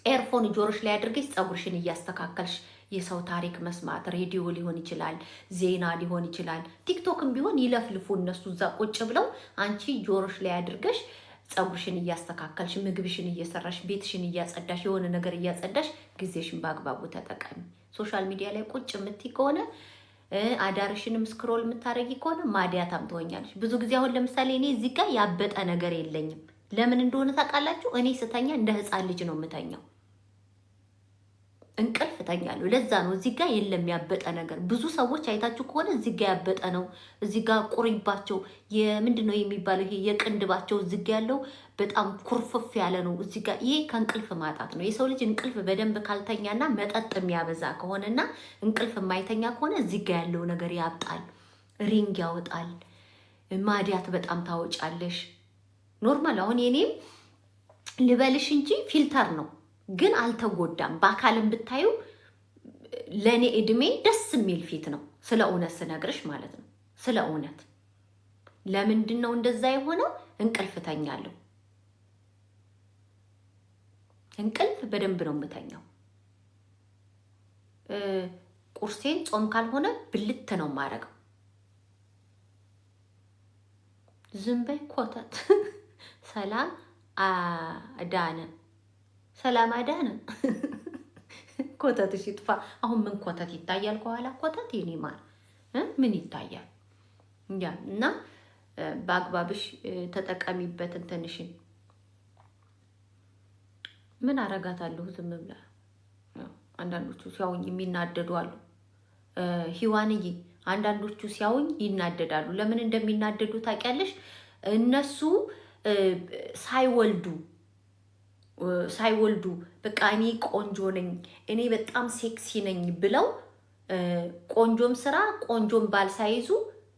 ኤርፎን ጆሮሽ ላይ አድርገሽ ፀጉርሽን እያስተካከልሽ የሰው ታሪክ መስማት፣ ሬዲዮ ሊሆን ይችላል፣ ዜና ሊሆን ይችላል። ቲክቶክም ቢሆን ይለፍልፉ እነሱ እዛ ቁጭ ብለው፣ አንቺ ጆሮሽ ላይ አድርገሽ ፀጉርሽን እያስተካከልሽ፣ ምግብሽን እየሰራሽ፣ ቤትሽን እያጸዳሽ፣ የሆነ ነገር እያጸዳሽ ጊዜሽን በአግባቡ ተጠቀሚ። ሶሻል ሚዲያ ላይ ቁጭ የምትይ ከሆነ አዳርሽንም ስክሮል የምታደርጊ ከሆነ ማዲያታም ትሆኛለሽ። ብዙ ጊዜ አሁን ለምሳሌ እኔ እዚህ ጋር ያበጠ ነገር የለኝም። ለምን እንደሆነ ታውቃላችሁ? እኔ ስተኛ እንደ ህፃን ልጅ ነው የምተኛው። እንቅልፍ እተኛለሁ። ለዛ ነው እዚህ ጋር የለም ያበጠ ነገር። ብዙ ሰዎች አይታችሁ ከሆነ እዚህ ጋር ያበጠ ነው፣ እዚህ ጋር ቁሪባቸው የምንድነው የሚባለው ይሄ የቅንድባቸው እዚህ ጋር ያለው በጣም ኩርፍፍ ያለ ነው። እዚህ ጋር ይሄ ከእንቅልፍ ማጣት ነው። የሰው ልጅ እንቅልፍ በደንብ ካልተኛና መጠጥ የሚያበዛ ከሆነና እንቅልፍ የማይተኛ ከሆነ እዚህ ጋር ያለው ነገር ያብጣል፣ ሪንግ ያወጣል፣ ማዲያት በጣም ታወጫለሽ። ኖርማል አሁን የኔም ልበልሽ እንጂ ፊልተር ነው ግን አልተጎዳም። በአካልም ብታዩ ለኔ እድሜ ደስ የሚል ፊት ነው። ስለ እውነት ስነግርሽ ማለት ነው። ስለ እውነት ለምንድን ነው እንደዛ የሆነው? እንቅልፍ ተኛለሁ። እንቅልፍ በደንብ ነው የምተኛው። ቁርሴን ጾም ካልሆነ ብልት ነው የማደርገው። ዝም በይ ኮተት። ሰላም አዳነ፣ ሰላም አዳነ። ኮተትሽ ይጥፋ። አሁን ምን ኮተት ይታያል? ከኋላ ኮተት የኔ ማር ምን ይታያል? ያ እና በአግባብሽ ተጠቀሚበት። እንትንሽን ምን አረጋታለሁ? ዝም ብላ አንዳንዶቹ ሲያውኝ የሚናደዱ አሉ። ሂዋንዬ አንዳንዶቹ ሲያውኝ ይናደዳሉ። ለምን እንደሚናደዱ ታውቂያለሽ? እነሱ ሳይወልዱ በቃ እኔ ቆንጆ ነኝ፣ እኔ በጣም ሴክሲ ነኝ ብለው ቆንጆም ስራ ቆንጆም ባል ሳይዙ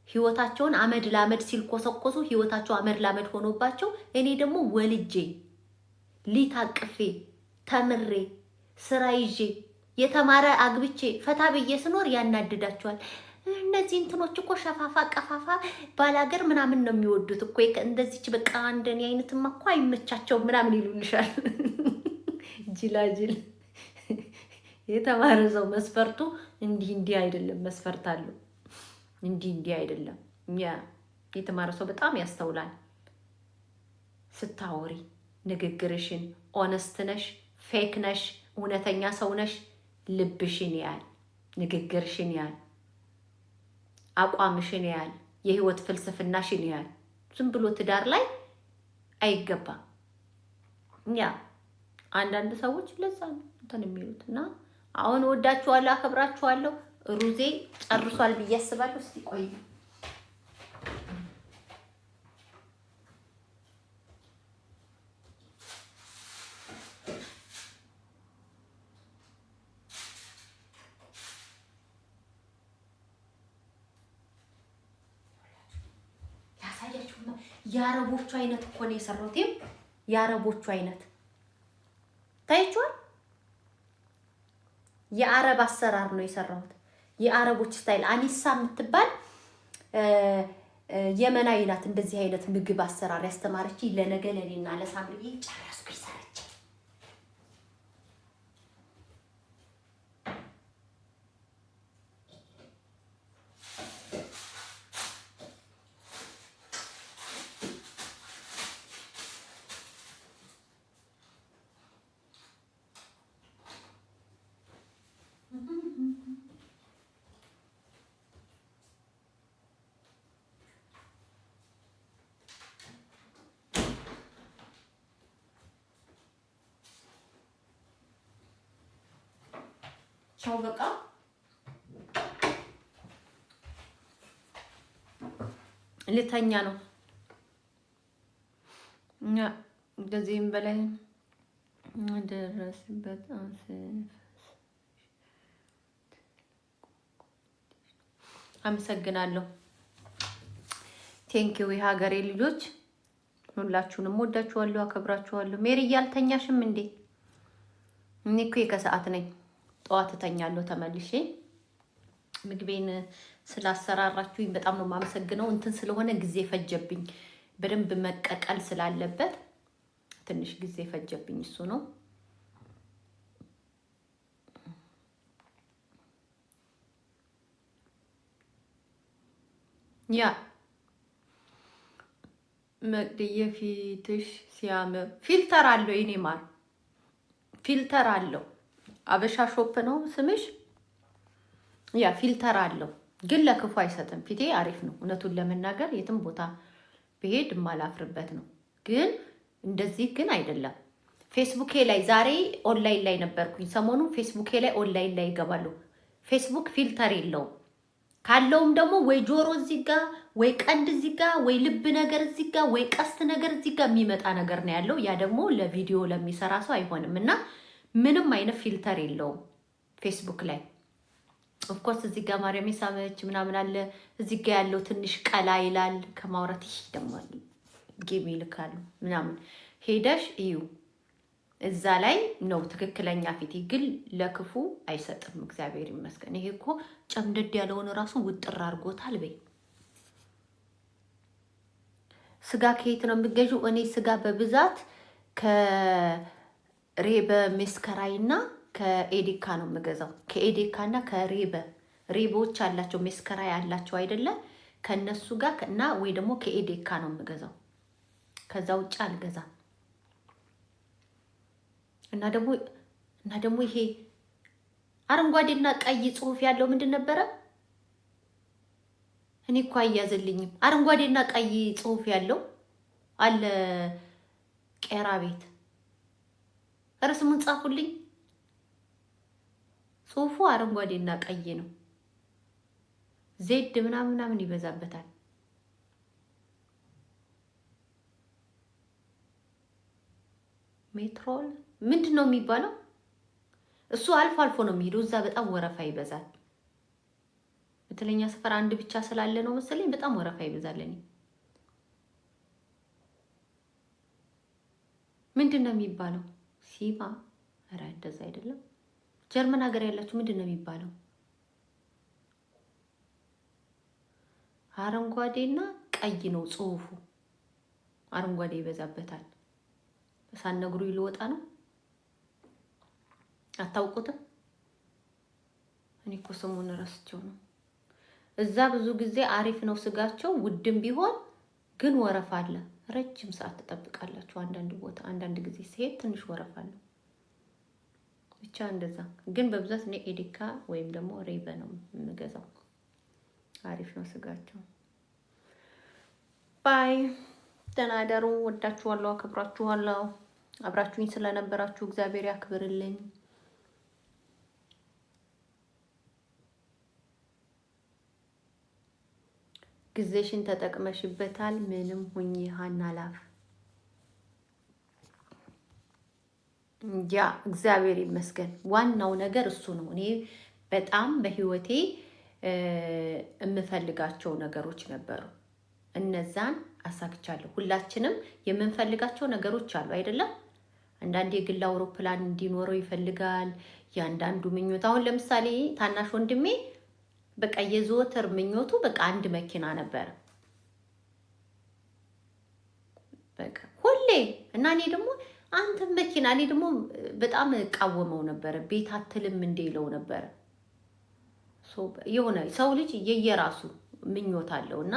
ህይወታቸውን አመድ ላመድ ሲልኮሰኮሱ ህይወታቸው አመድ ላመድ ሆኖባቸው፣ እኔ ደግሞ ወልጄ ሊታቅፌ ተምሬ ስራ ይዤ የተማረ አግብቼ ፈታ ብዬ ስኖር ያናድዳቸዋል። እነዚህ እንትኖች እኮ ሸፋፋ ቀፋፋ ባላገር ምናምን ነው የሚወዱት እኮ እንደዚች በቃ እንደኔ አይነትማ እኮ አይመቻቸውም ምናምን ይሉልሻል። ጅላጅል የተማረ ሰው መስፈርቱ እንዲህ አይደለም። መስፈርት አለው እንዲህ አይደለም። ያ የተማረ ሰው በጣም ያስተውላል። ስታወሪ ንግግርሽን ኦነስት ነሽ፣ ፌክ ነሽ፣ እውነተኛ ሰው ነሽ፣ ልብሽን ያል፣ ንግግርሽን ያል፣ አቋምሽን ያል፣ የህይወት ፍልስፍናሽን ያል። ዝም ብሎ ትዳር ላይ አይገባም። ያ አንዳንድ ሰዎች ለዛ ነው እንትን የሚሉት እና አሁን ወዳችኋለሁ፣ አከብራችኋለሁ። ሩዜ ጨርሷል ብዬ አስባለሁ። እስቲ ቆይ የአረቦቹ አይነት እኮ ነው የሰራሁት። የአረቦቹ አይነት ታይቷል። የአረብ አሰራር ነው የሰራሁት። የአረቦች ስታይል አኒሳ የምትባል የመናዊ ናት። እንደዚህ አይነት ምግብ አሰራር ያስተማረች ለነገ ለኔና ለሳምሪ ጨረስኩ ይሰራች። ቻው በቃ ልተኛ ነው። እኛ እንደዚህም በላይ ደረስበት። አመሰግናለሁ። ቴንኪው የሀገሬ ልጆች ሁላችሁንም ወዳችኋለሁ፣ አከብራችኋለሁ። ሜሪ እያልተኛሽም እንዴ? እኔ እኮ የከሰዓት ነኝ። ጠዋት እተኛለሁ ተመልሼ። ምግቤን ስላሰራራችሁኝ በጣም ነው የማመሰግነው። እንትን ስለሆነ ጊዜ ፈጀብኝ፣ በደንብ መቀቀል ስላለበት ትንሽ ጊዜ ፈጀብኝ። እሱ ነው። ያ መቅድዬ ፊትሽ ሲያምር ፊልተር አለው። የኔ ማር ፊልተር አለው። አበሻ ሾፕ ነው ስምሽ? ያ ፊልተር አለው፣ ግን ለክፉ አይሰጥም። ፊቴ አሪፍ ነው እውነቱን ለመናገር የትም ቦታ ብሄድ የማላፍርበት ነው። ግን እንደዚህ ግን አይደለም። ፌስቡኬ ላይ ዛሬ ኦንላይን ላይ ነበርኩኝ። ሰሞኑን ፌስቡኬ ላይ ኦንላይን ላይ ይገባሉ። ፌስቡክ ፊልተር የለውም። ካለውም ደግሞ ወይ ጆሮ እዚህ ጋር ወይ ቀንድ እዚህ ጋር ወይ ልብ ነገር እዚህ ጋር ወይ ቀስት ነገር እዚህ ጋር የሚመጣ ነገር ነው ያለው። ያ ደግሞ ለቪዲዮ ለሚሰራ ሰው አይሆንም እና ምንም አይነት ፊልተር የለውም ፌስቡክ ላይ። ኦፍኮርስ እዚህ ጋር ማርያም ሳመች ምናምን አለ። እዚህ ጋር ያለው ትንሽ ቀላ ይላል ከማውራት። ይሄ ደግሞ ጌም ይልካሉ ምናምን። ሄደሽ እዩ፣ እዛ ላይ ነው ትክክለኛ ፊቴ። ግን ለክፉ አይሰጥም። እግዚአብሔር ይመስገን። ይሄ እኮ ጨምደድ ያለውን ራሱ ውጥር አድርጎታል። በይ ስጋ ከየት ነው የምትገዢው? እኔ ስጋ በብዛት ከሬበ ሜስከራይና ከኤዲካ ነው የምገዛው። ከኤዲካና ከሬበ ሬቦች አላቸው ሜስከራይ አላቸው አይደለ? ከነሱ ጋር እና ወይ ደግሞ ከኤዲካ ነው የምገዛው። ከዛ ውጭ አልገዛም። እና ደግሞ ይሄ አረንጓዴና ቀይ ጽሑፍ ያለው ምንድን ነበረ? እኔ እኮ አያዝልኝም። አረንጓዴና ቀይ ጽሑፍ ያለው አለ ቄራ ቤት። ኧረ ስሙን ጻፉልኝ። ጽሑፉ አረንጓዴና ቀይ ነው። ዜድ ምናምን ይበዛበታል። ሜትሮል ምንድን ነው የሚባለው? እሱ አልፎ አልፎ ነው የሚሄደው። እዛ በጣም ወረፋ ይበዛል። በተለኛ ሰፈር አንድ ብቻ ስላለ ነው መሰለኝ በጣም ወረፋ ይበዛል። እኔ ምንድን ነው የሚባለው? ሲማ ኧረ እንደዛ አይደለም። ጀርመን ሀገር ያላችሁ ምንድን ነው የሚባለው? አረንጓዴና ቀይ ነው ጽሑፉ። አረንጓዴ ይበዛበታል። ሳነግሩ ይልወጣ ነው። አታውቁትም? እኔ እኮ ስሙን ረስቼው ነው። እዛ ብዙ ጊዜ አሪፍ ነው ስጋቸው፣ ውድም ቢሆን ግን ወረፋ አለ። ረጅም ሰዓት ትጠብቃላችሁ። አንዳንድ ቦታ አንዳንድ ጊዜ ሲሄድ ትንሽ ወረፋ አለ። ብቻ እንደዛ። ግን በብዛት እኔ ኤዲካ ወይም ደግሞ ሬበ ነው የምገዛው። አሪፍ ነው ስጋቸው። ባይ ደህና ደሩ። ወዳችኋለሁ፣ አከብራችኋለሁ። አብራችሁኝ ስለነበራችሁ እግዚአብሔር ያክብርልኝ። ጊዜሽን ተጠቅመሽበታል። ምንም ሁኚ ሀናላፍ ያ እግዚአብሔር ይመስገን። ዋናው ነገር እሱ ነው። እኔ በጣም በህይወቴ የምፈልጋቸው ነገሮች ነበሩ። እነዛን አሳክቻለሁ። ሁላችንም የምንፈልጋቸው ነገሮች አሉ አይደለም? አንዳንድ የግል አውሮፕላን እንዲኖረው ይፈልጋል። ያንዳንዱ ምኞት አሁን ለምሳሌ ታናሽ ወንድሜ በቃ የዘወትር ምኞቱ በቃ አንድ መኪና ነበር በቃ ሁሌ እና እኔ ደግሞ አንተ መኪና እኔ ደግሞ በጣም እቃወመው ነበር። ቤት አትልም እንደ ይለው ነበር። የሆነ ሰው ልጅ የየራሱ ምኞት አለው እና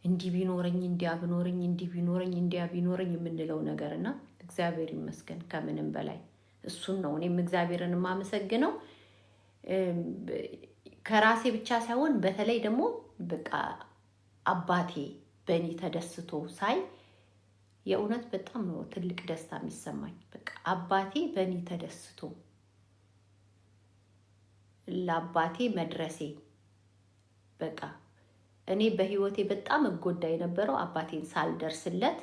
እንዲህ ቢኖረኝ እንዲያ ቢኖረኝ እንዲህ ቢኖረኝ እንዲያ ቢኖረኝ የምንለው ነገር እና እግዚአብሔር ይመስገን ከምንም በላይ እሱን ነው እኔም እግዚአብሔርን የማመሰግነው። ከራሴ ብቻ ሳይሆን በተለይ ደግሞ በቃ አባቴ በእኔ ተደስቶ ሳይ የእውነት በጣም ነው ትልቅ ደስታ የሚሰማኝ። በቃ አባቴ በእኔ ተደስቶ ለአባቴ መድረሴ በቃ እኔ በህይወቴ በጣም እጎዳ የነበረው አባቴን ሳልደርስለት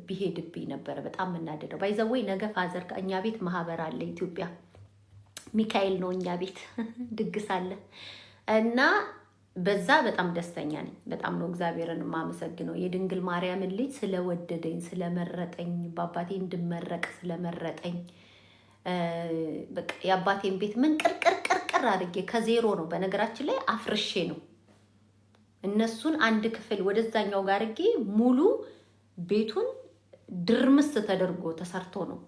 ቢሄድብኝ ነበር። በጣም እናደደው ባይዘወይ ነገ ፋዘር እኛ ቤት ማህበር አለ ኢትዮጵያ ሚካኤል ነው እኛ ቤት ድግስ አለ እና በዛ በጣም ደስተኛ ነኝ። በጣም ነው እግዚአብሔርን የማመሰግነው የድንግል ማርያምን ልጅ ስለወደደኝ ስለመረጠኝ በአባቴ እንድመረቅ ስለመረጠኝ በቃ የአባቴን ቤት ምን ቅርቅር አድርጌ ከዜሮ ነው በነገራችን ላይ አፍርሼ ነው እነሱን አንድ ክፍል ወደዛኛው ጋር አድርጌ ሙሉ ቤቱን ድርምስ ተደርጎ ተሰርቶ ነው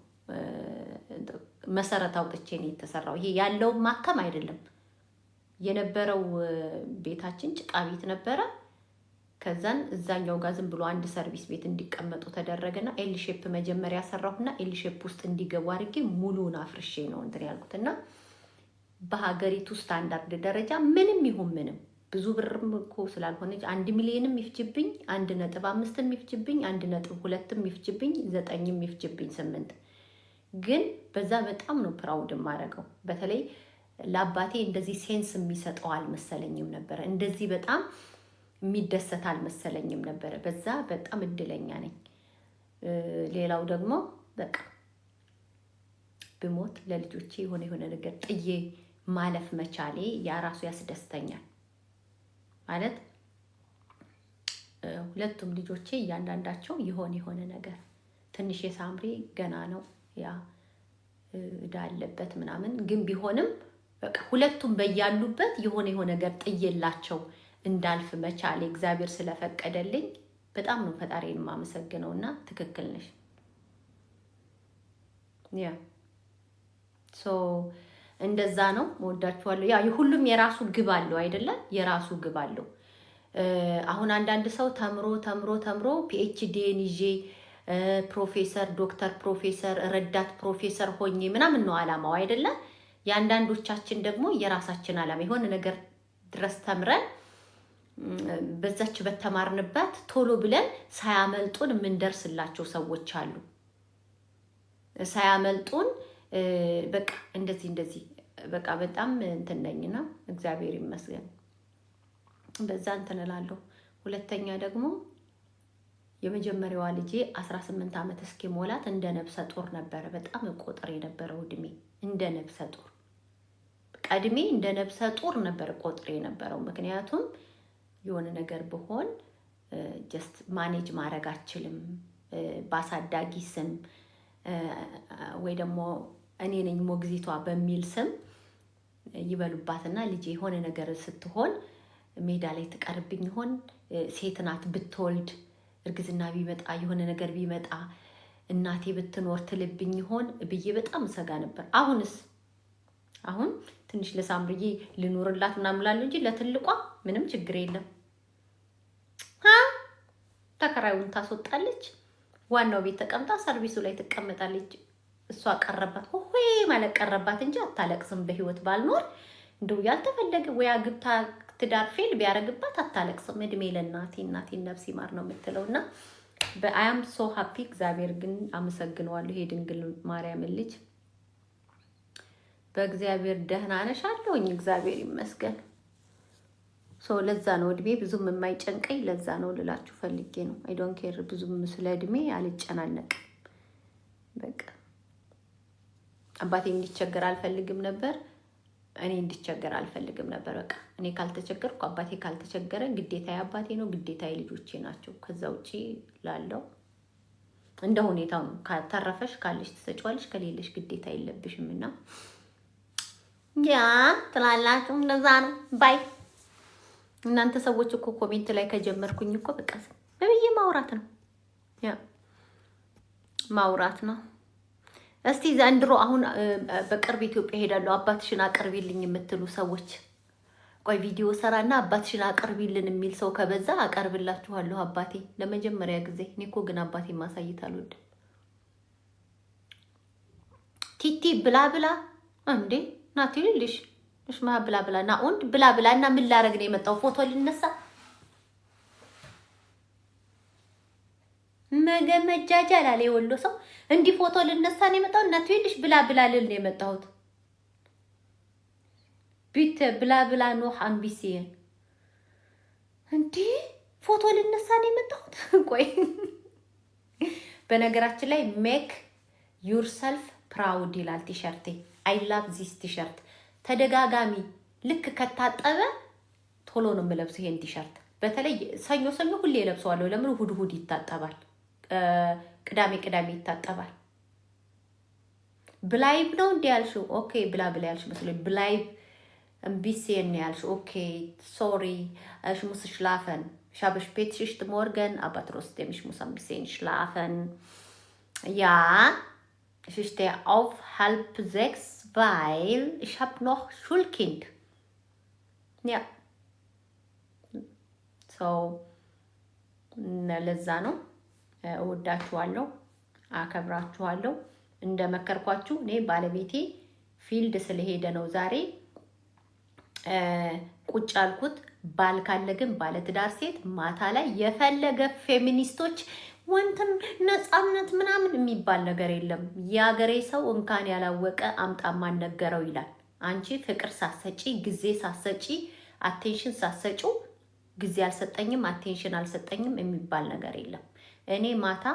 መሰረት አውጥቼ ነው የተሰራው። ይሄ ያለው ማከም አይደለም የነበረው ቤታችን ጭቃ ቤት ነበረ። ከዛን እዛኛው ጋር ዝም ብሎ አንድ ሰርቪስ ቤት እንዲቀመጡ ተደረገና ኤል ሼፕ መጀመሪያ ሰራሁና ኤል ሼፕ ውስጥ እንዲገቡ አድርጌ ሙሉውን አፍርሼ ነው እንትን ያልኩትና በሀገሪቱ ስታንዳርድ ደረጃ ምንም ይሁን ምንም ብዙ ብርም እኮ ስላልሆነች 1 ሚሊዮንም ይፍጅብኝ 1.5ም ይፍጅብኝ 1.2ም ይፍጅብኝ 9ም ይፍጅብኝ 8 ግን በዛ በጣም ነው ፕራውድ ማረገው። በተለይ ለአባቴ እንደዚህ ሴንስ የሚሰጠው አልመሰለኝም ነበር። እንደዚህ በጣም የሚደሰት አልመሰለኝም ነበር። በዛ በጣም እድለኛ ነኝ። ሌላው ደግሞ በቃ ብሞት ለልጆቼ የሆነ ነገር ጥዬ ማለፍ መቻሌ ያ ራሱ ያስደስተኛል። ማለት ሁለቱም ልጆቼ እያንዳንዳቸው የሆነ ነገር ትንሽ የሳምሪ ገና ነው ያ እዳ አለበት ምናምን ግን ቢሆንም በቃ ሁለቱም በያሉበት የሆነ ነገር ጥዬላቸው እንዳልፍ መቻሌ እግዚአብሔር ስለፈቀደልኝ በጣም ነው ፈጣሪን የማመሰግነውና ትክክል ነሽ። ያ እንደዛ ነው። ወዳችኋለሁ። ያ ሁሉም የራሱ ግብ አለው አይደለ? የራሱ ግብ አለው። አሁን አንዳንድ ሰው ተምሮ ፒኤችዲን ይዤ ፕሮፌሰር፣ ዶክተር፣ ፕሮፌሰር፣ ረዳት ፕሮፌሰር ሆኜ ምናምን ነው አላማው አይደለ? የአንዳንዶቻችን ደግሞ የራሳችን አላማ የሆነ ነገር ድረስ ተምረን በዛች በተማርንበት ቶሎ ብለን ሳያመልጡን የምንደርስላቸው ሰዎች አሉ። ሳያመልጡን በቃ እንደዚህ በቃ በጣም እንትን ነኝና እግዚአብሔር ይመስገን በዛ እንትን እላለሁ። ሁለተኛ ደግሞ የመጀመሪያዋ ልጄ 18 ዓመት እስኪሞላት እንደ ነብሰ ጡር ነበር በጣም ቆጥሬ የነበረው እድሜ እንደ ነብሰ ጡር ቀድሜ እንደ ነብሰ ጡር ነበር ቆጥሬ የነበረው። ምክንያቱም የሆነ ነገር ብሆን ጀስት ማኔጅ ማድረግ አልችልም ባሳዳጊ ስም ወይ ደግሞ እኔ ነኝ ሞግዚቷ በሚል ስም ይበሉባትና ልጄ የሆነ ነገር ስትሆን ሜዳ ላይ ትቀርብኝ ይሆን ሴት ናት ብትወልድ እርግዝና ቢመጣ የሆነ ነገር ቢመጣ እናቴ ብትኖር ትልብኝ ይሆን ብዬ በጣም ሰጋ ነበር። አሁን ትንሽ ለሳምርዬ ልኖርላት ምናምን እላለሁ እንጂ ለትልቋ ምንም ችግር የለም። ተከራዩን ታስወጣለች፣ ዋናው ቤት ተቀምጣ ሰርቪሱ ላይ ትቀመጣለች። እሷ ቀረባት ሆይ ማለት ቀረባት እንጂ አታለቅስም። በህይወት ባልኖር እንደው ያልተፈለገ ወይ አግብታ ትዳር ፌል ቢያረግባት አታለቅስም። እድሜ ለእናቴ ነፍስ ይማር ነው የምትለውና I am so happy። እግዚአብሔር ግን አመሰግነዋለሁ የድንግል ማርያም ልጅ በእግዚአብሔር ደህና ነሽ አለውኝ። እግዚአብሔር ይመስገን። ለዛ ነው እድሜ ብዙም የማይጨንቀኝ። ለዛ ነው ልላችሁ ፈልጌ ነው። አይ ዶንት ኬር ብዙም ስለ እድሜ አልጨናነቅም። በቃ አባቴ እንዲቸገር አልፈልግም ነበር። እኔ እንድቸገር አልፈልግም ነበር። በቃ እኔ ካልተቸገርኩ አባቴ ካልተቸገረ ግዴታ አባቴ ነው፣ ግዴታ ልጆቼ ናቸው። ከዛ ውጪ ላለው እንደ ሁኔታው ነው። ካተረፈሽ ካለሽ ትሰጪዋለሽ፣ ከሌለሽ ግዴታ የለብሽም። እና ያ ትላላችሁ እንደዛ ነው ባይ። እናንተ ሰዎች እኮ ኮሜንት ላይ ከጀመርኩኝ እኮ በቃ በብዬ ማውራት ነው፣ ያ ማውራት ነው። እስቲ ዘንድሮ አሁን በቅርብ ኢትዮጵያ ሄዳለሁ አባትሽን አቅርቢልኝ የምትሉ ሰዎች ቆይ ቪዲዮ ሰራና አባትሽን አቅርቢልን የሚል ሰው ከበዛ አቀርብላችኋለሁ። አባቴ ለመጀመሪያ ጊዜ እኔ እኮ ግን አባቴ ማሳየት አልወድም። ቲቲ ብላ ብላ እንዴ ናቲ ልልሽ እሽማ ብላ ብላ ና ወንድ ብላ ብላ እና ምን ላረግ ነው የመጣው? ፎቶ ልነሳ መገመጃጃል አለ የወሎ ሰው። እንዲህ ፎቶ ልነሳ ነው የመጣው። ናቲ ልልሽ ብላ ብላ ልል ነው የመጣሁት። ቢት ብላ ብላ ነው አምቢሲየን እንዴ ፎቶ ልነሳ ነው የመጣሁት። ቆይ በነገራችን ላይ ሜክ ዩርሰልፍ ፕራውድ ይላል ቲሸርቴ። አይ ላቭ ዚስ ቲሸርት። ተደጋጋሚ ልክ ከታጠበ ቶሎ ነው የምለብሰው ይሄን ቲሸርት። በተለይ ሰኞ ሰኞ ሁሌ ለብሰዋለሁ። ለምን እሑድ እሑድ ይታጠባል፣ ቅዳሜ ቅዳሜ ይታጠባል። ብላይብ ነው እንዴ ያልሽው? ኦኬ ብላ ብላ ያልሽ መስሎኝ ብላይብ ein bisschen ያልሽ። ኦኬ ሶሪ ich muss schlafen ich habe Spätschicht morgen aber trotzdem ich muss ein bisschen schlafen ja ich stehe auf 5:30 weil ich habe noch Schulkind ja so ለዛ ነው እወዳችኋለሁ፣ አከብራችኋለሁ። እንደመከርኳችሁ እኔ ባለቤቴ ፊልድ ስለሄደ ነው ዛሬ ቁጭ አልኩት። ባል ካለ ግን ባለ ትዳር ሴት ማታ ላይ የፈለገ ፌሚኒስቶች ወንተም ነፃነት ምናምን የሚባል ነገር የለም። የሀገሬ ሰው እንኳን ያላወቀ አምጣማን ነገረው ይላል። አንቺ ፍቅር ሳሰጪ፣ ጊዜ ሳሰጪ፣ አቴንሽን ሳሰጪው ጊዜ አልሰጠኝም አቴንሽን አልሰጠኝም የሚባል ነገር የለም። እኔ ማታ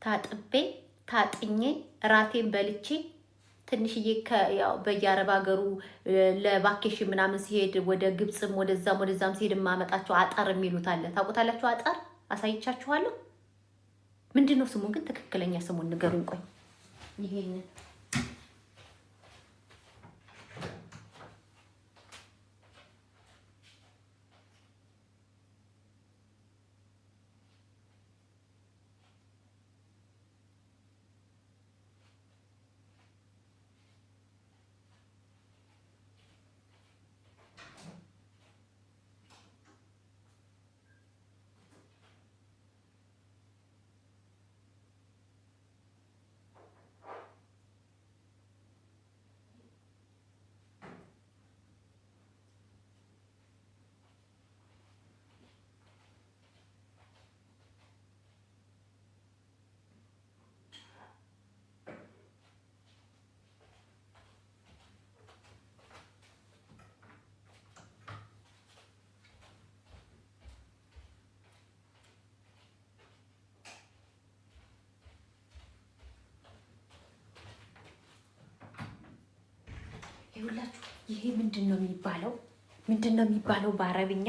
ታጥቤ ታጥኜ ራቴን በልቼ ትንሽዬ ያው በየአረብ ሀገሩ ለቫኬሽን ምናምን ሲሄድ ወደ ግብጽም ወደዛም ሲሄድ ማመጣቸው አጣር የሚሉት አለ። ታውቁታላችሁ? አጣር አሳይቻችኋለሁ። ምንድነው ስሙ ግን? ትክክለኛ ስሙን ንገሩኝ። ቆይ ይሄንን ይኸውላችሁ ይሄ ምንድነው የሚባለው? ምንድነው የሚባለው በአረብኛ?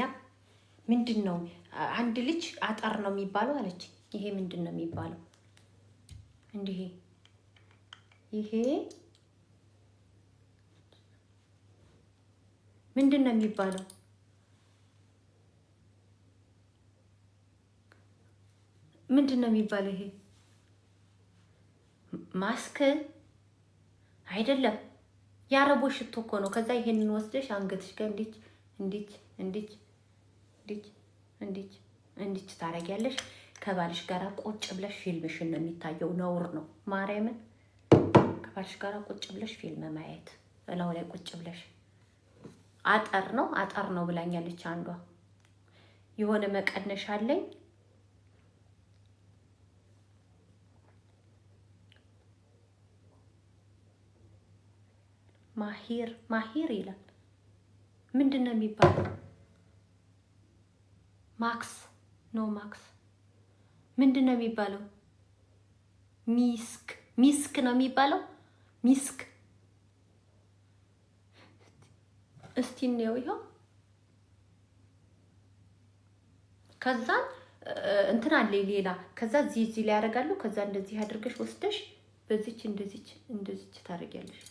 ምንድነው? አንድ ልጅ አጠር ነው የሚባለው አለች። ይሄ ምንድነው የሚባለው? እንዲህ ይሄ ምንድነው የሚባለው? ምንድነው የሚባለው? ይሄ ማስክ አይደለም። የአረቦች ሽቶ እኮ ነው። ከዛ ይሄንን ወስደሽ አንገትሽ ጋር እንዲች ታረጊያለሽ። ከባልሽ ጋር ቁጭ ብለሽ ፊልምሽን ነው የሚታየው። ነውር ነው። ማርያምን ከባልሽ ጋር ቁጭ ብለሽ ፊልም ማየት እላው ላይ ቁጭ ብለሽ አጠር ነው ብላኛለች አንዷ። የሆነ መቀነሻ አለኝ ማሂር ይላል። ምንድነው የሚባለው? ማክስ ምንድነው የሚባለው? ሚስክ ነው የሚባለው። ሚስክ እስቲ ነው ይሄው ከዛ እንትን አለ ሌላ ከዛ እዚህ ላይ ያደርጋሉ ከዛ እንደዚህ አድርገሽ ወስደሽ በዚች እንደዚች ታረጊያለሽ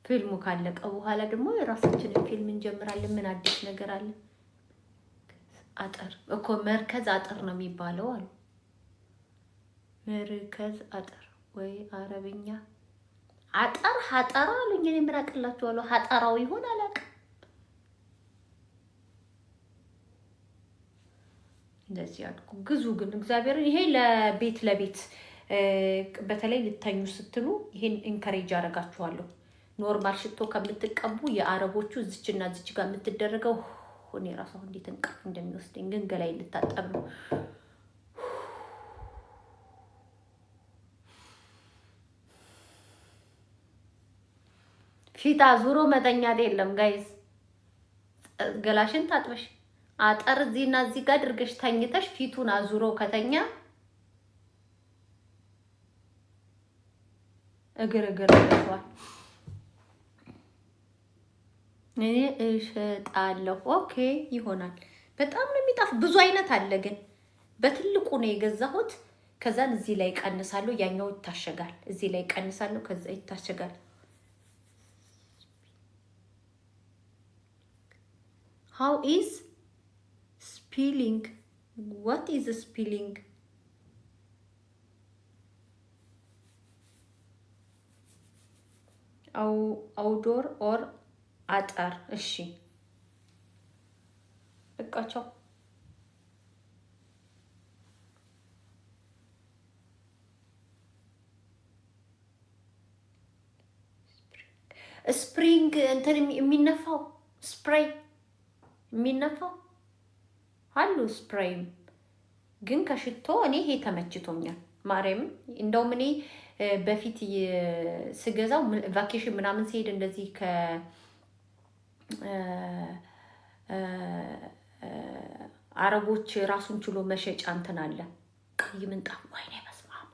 ፊልሙ ካለቀ በኋላ ደግሞ የራሳችንን ፊልም እንጀምራለን ምን አዲስ ነገር አለ አጥር እኮ መርከዝ አጥር ነው የሚባለው አሉ መርከዝ አጥር ወይ አረብኛ አጥር ሀጠራ አሉኝ እኔ ምን አቅላችኋለሁ ሀጠራው ይሆን አላውቅም እንደዚህ አድኩ ግዙ ግን እግዚአብሔር ይሄ ለቤት በተለይ ልተኙ ስትሉ ይሄን ኢንከሬጅ አደርጋችኋለሁ ኖርማል ሽቶ ከምትቀቡ የአረቦቹ እዚችና እዚች ጋር የምትደረገው እኔ ራሱ እንዴት እንቅልፍ እንደሚወስደኝ ግን ገላይ ልታጠብ ነው ፊታ ዙሮ መተኛት የለም ጋይስ ገላሽን ታጥበሽ አጠር እዚህና እዚህ ጋር አድርገሽ ተኝተሽ ፊቱን አዙሮ ከተኛ እግር ይደርሷል እኔ እሸጣለሁ ኦኬ ይሆናል በጣም ነው የሚጣፍ ብዙ አይነት አለ ግን በትልቁ ነው የገዛሁት ከዛን እዚህ ላይ ቀንሳለሁ ያኛው ይታሸጋል እዚህ ላይ ቀንሳለሁ ከዛ ይታሸጋል how is spelling what is spelling outdoor or አጠር እሺ በቃቸው ስፕሪንግ እንትን የሚነፋው ስፕሬይ የሚነፋው አሉ ስፕሬይም ግን ከሽቶ እኔ ይሄ ተመችቶኛል ማርያም እንደውም እኔ በፊት ስገዛው ቫኬሽን ምናምን ሲሄድ እንደዚህ አረቦች ራሱን ችሎ መሸጫ እንትን አለ ቀይ ምንጣፍ ወይኔ በስማም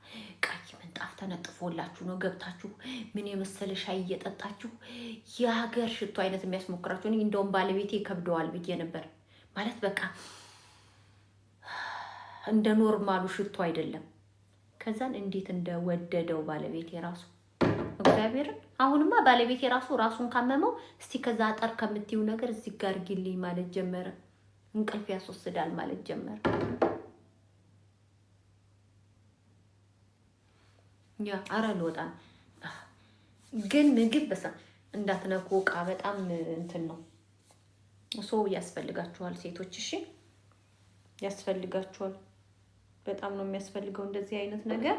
ቀይ ምንጣፍ ተነጥፎላችሁ ነው ገብታችሁ ምን የመሰለ ሻይ እየጠጣችሁ የሀገር ሽቶ አይነት የሚያስሞክራችሁ እኔ እንደውም ባለቤቴ ከብደዋል ብዬ ነበር ማለት በቃ እንደ ኖርማሉ ሽቶ አይደለም ከዛን እንዴት እንደወደደው ባለቤቴ ራሱ እግዚአብሔርን አሁንማ ባለቤቴ ራሱን ካመመው እስቲ ከዛ አጠር ከምትዩ ነገር እዚህ ጋር ግልኝ ማለት ጀመረ እንቅልፍ ያስወስዳል ማለት ጀመረ ያ አራል ወጣ ግን ምግብ በሳ እንዳትነኩ ዕቃ በጣም እንትን ነው ሶ ያስፈልጋችኋል ሴቶች እሺ ያስፈልጋችኋል በጣም ነው የሚያስፈልገው እንደዚህ አይነት ነገር